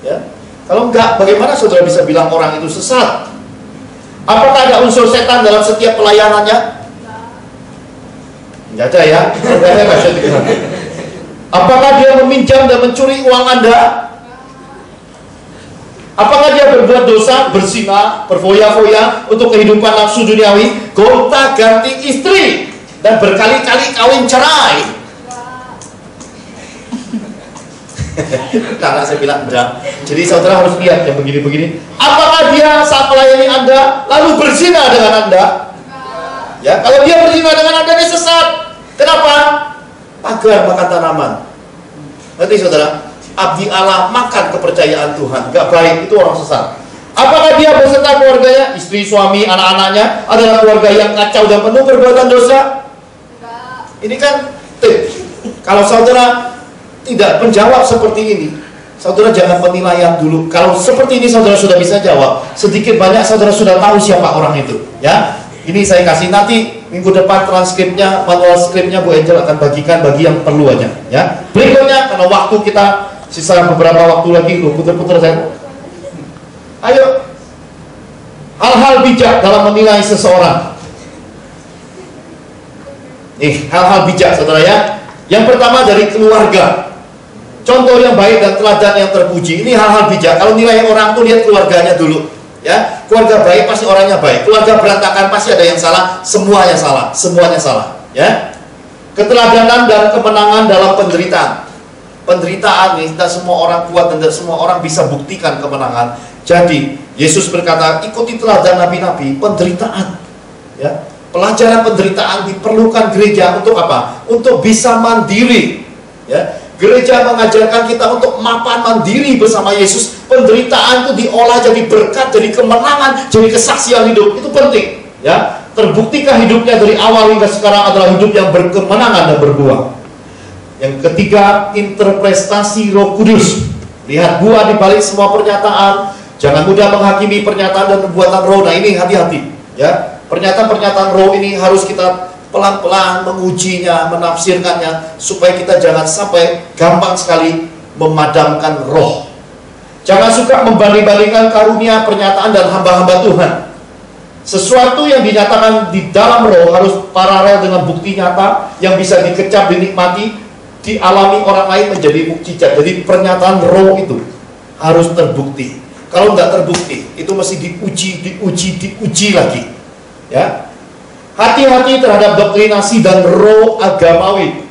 Ya. Kalau enggak, bagaimana saudara bisa bilang orang itu sesat? Apakah ada unsur setan dalam setiap pelayanannya? Enggak ada ya. Apakah dia meminjam dan mencuri uang Anda? Apakah dia berbuat dosa, berzina, berfoya-foya untuk kehidupan nafsu duniawi, gonta ganti istri, dan berkali-kali kawin cerai? Karena saya bilang enggak. Jadi saudara harus lihat yang begini-begini. Apakah dia saat melayani Anda lalu berzina dengan Anda? Ya, kalau dia berzina dengan Anda, dia sesat. Kenapa? Pagar makan tanaman. Nanti saudara, abdi Allah makan kepercayaan Tuhan, gak baik, itu orang sesat. Apakah dia beserta keluarganya, istri, suami, anak-anaknya adalah keluarga yang kacau dan penuh perbuatan dosa? Ini kan tips. Kalau saudara tidak menjawab seperti ini, saudara jangan penilaian dulu. Kalau seperti ini saudara sudah bisa jawab, sedikit banyak saudara sudah tahu siapa orang itu. Ya, ini saya kasih nanti minggu depan transkripnya, manual skripnya Bu Angel akan bagikan bagi yang perlu aja. Ya, berikutnya karena waktu kita sisa beberapa waktu lagi, puter-puter saya. Ayo, hal-hal bijak dalam menilai seseorang. Nih, hal-hal bijak saudara ya. Yang pertama dari keluarga. Contoh yang baik dan teladan yang terpuji. Ini hal-hal bijak. Kalau nilai orang tuh lihat keluarganya dulu. Ya, keluarga baik pasti orangnya baik. Keluarga berantakan pasti ada yang salah. Semuanya salah. Semuanya salah. Ya. Keteladanan dan kemenangan dalam penderitaan. Penderitaan nih, tidak semua orang kuat dan tidak semua orang bisa buktikan kemenangan. Jadi Yesus berkata, ikuti teladan nabi-nabi, penderitaan. Ya, pelajaran penderitaan diperlukan gereja untuk apa? Untuk bisa mandiri. Ya, gereja mengajarkan kita untuk mapan mandiri bersama Yesus. Penderitaan itu diolah jadi berkat, jadi kemenangan, jadi kesaksian hidup. Itu penting. Ya, terbuktikah hidupnya dari awal hingga sekarang adalah hidup yang berkemenangan dan berbuah? Yang ketiga, interpretasi Roh Kudus. Lihat buah di balik semua pernyataan. Jangan mudah menghakimi pernyataan dan perbuatan roh. Nah, ini hati-hati, ya. Pernyataan-pernyataan roh ini harus kita pelan-pelan mengujinya, menafsirkannya, supaya kita jangan sampai gampang sekali memadamkan roh. Jangan suka membanding-bandingkan karunia, pernyataan, dan hamba-hamba Tuhan. Sesuatu yang dinyatakan di dalam roh harus paralel dengan bukti nyata yang bisa dikecap, dinikmati, dialami orang lain menjadi mukjizat. Jadi pernyataan roh itu harus terbukti. Kalau nggak terbukti, itu mesti diuji lagi. Ya, hati-hati terhadap doktrinasi dan roh agamawi.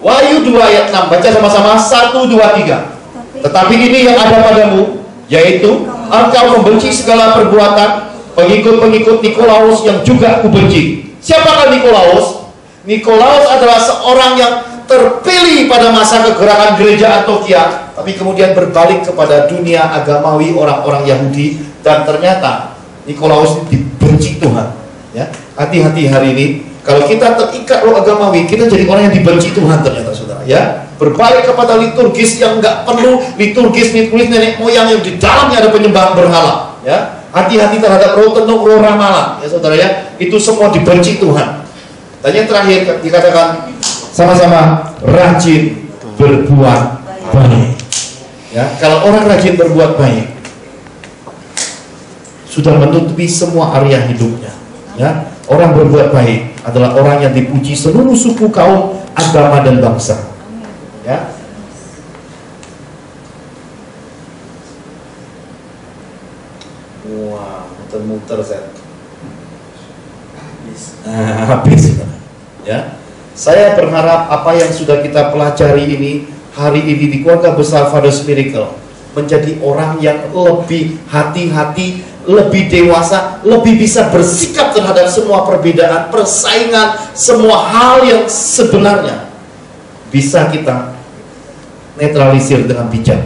Wahyu 2 ayat 6, baca sama-sama, 1, 2, 3. Tetapi ini yang ada padamu, yaitu engkau membenci segala perbuatan pengikut-pengikut Nikolaus yang juga kubenci. Siapakah Nikolaus? Nikolaus adalah seorang yang terpilih pada masa kegerakan gereja Antioquia, tapi kemudian berbalik kepada dunia agamawi orang-orang Yahudi, dan ternyata Nikolaus dibenci Tuhan. Ya, hati-hati hari ini. Kalau kita terikat roh agamawi, kita jadi orang yang dibenci Tuhan ternyata, saudara. Ya, berbalik kepada liturgis yang nggak perlu, liturgis nenek moyang yang di dalamnya ada penyembahan berhala. Ya, hati-hati terhadap roh tenung, roh ramalan, ya saudara ya. Itu semua dibenci Tuhan. Dan yang terakhir dikatakan sama-sama, rajin berbuat baik. Ya, kalau orang rajin berbuat baik, sudah menutupi semua area hidupnya. Ya, orang berbuat baik adalah orang yang dipuji seluruh suku, kaum, agama, dan bangsa. Ya. Wah, muter-muter saya. Habis. Ya. Saya berharap apa yang sudah kita pelajari ini hari ini di keluarga besar Father's Miracle menjadi orang yang lebih hati-hati, lebih dewasa, lebih bisa bersikap terhadap semua perbedaan, persaingan, semua hal yang sebenarnya bisa kita netralisir dengan bijak.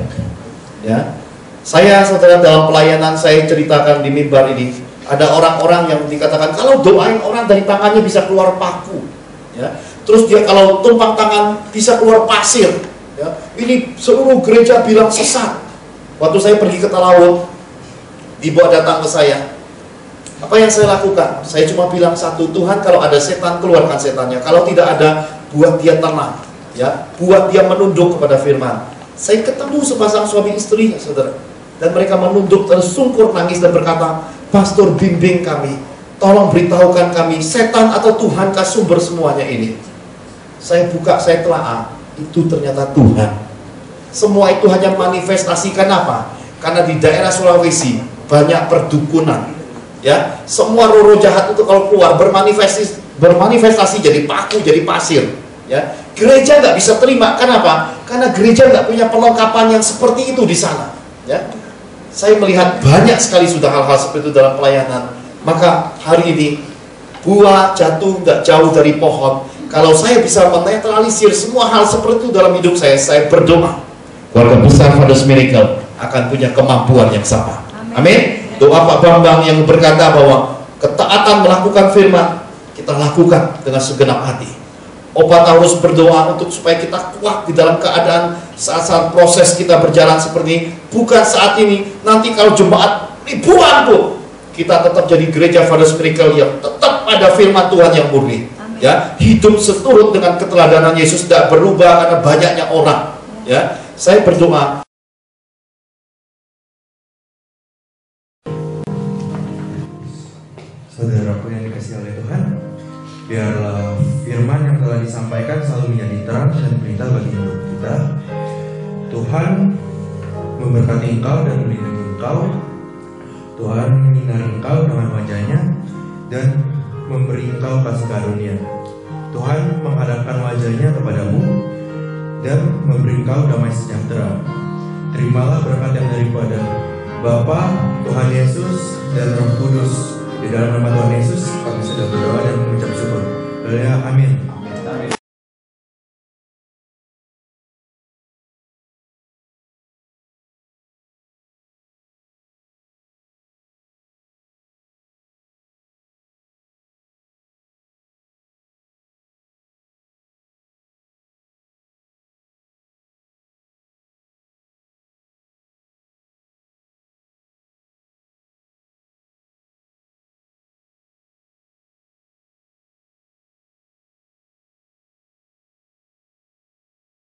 Ya, saya saudara dalam pelayanan saya ceritakan di mimbar ini, ada orang-orang yang dikatakan kalau doain orang dari tangannya bisa keluar paku. Ya, terus dia kalau tumpang tangan bisa keluar pasir. Ya, ini seluruh gereja bilang sesat. Waktu saya pergi ke Talaut, dibawa datang ke saya. Apa yang saya lakukan? Saya cuma bilang satu, Tuhan kalau ada setan keluarkan setannya. Kalau tidak ada, buat dia tenang. Ya, buat dia menunduk kepada firman. Saya ketemu sepasang suami istri, saudara, dan mereka menunduk tersungkur nangis dan berkata, Pastor bimbing kami, tolong beritahukan kami, setan atau Tuhankah sumber semuanya ini? Saya buka, saya telaah, itu ternyata Tuhan. Semua itu hanya manifestasikan apa? Karena di daerah Sulawesi banyak perdukunan. Ya, semua roh jahat itu kalau keluar bermanifestasi jadi paku, jadi pasir. Ya, gereja nggak bisa terima. Kenapa? Karena gereja nggak punya perlengkapan yang seperti itu di sana. Ya, saya melihat banyak sekali sudah hal-hal seperti itu dalam pelayanan. Maka hari ini buah jatuh nggak jauh dari pohon. Kalau saya bisa menetralisir semua hal seperti itu dalam hidup saya berdoa, keluarga besar Father's Miracle akan punya kemampuan yang sama. Amin. Doa Pak Bambang yang berkata bahwa ketaatan melakukan firman kita lakukan dengan segenap hati. Opat harus berdoa untuk supaya kita kuat di dalam keadaan saat-saat proses kita berjalan seperti ini. Bukan saat ini, nanti kalau jemaat ribuan pun kita tetap jadi gereja Father's Miracle yang tetap ada firman Tuhan yang murni. Ya, hidup seturut dengan keteladanan Yesus, tidak berubah karena banyaknya orang. Ya, saya berdoa. Saudaraku yang dikasihi oleh Tuhan, biarlah firman yang telah disampaikan selalu menjadi terang dan berita bagi hidup kita. Tuhan memberkati engkau dan melindungi engkau. Tuhan menyinari engkau dengan wajahnya dan memberi engkau kasih karunia. Tuhan menghadapkan wajahnya kepadamu dan memberi engkau damai sejahtera. Terimalah berkat yang daripada Bapa, Tuhan Yesus, dan Roh Kudus. Di dalam nama Tuhan Yesus kami sudah berdoa dan mengucap syukur. Haleluya, amin.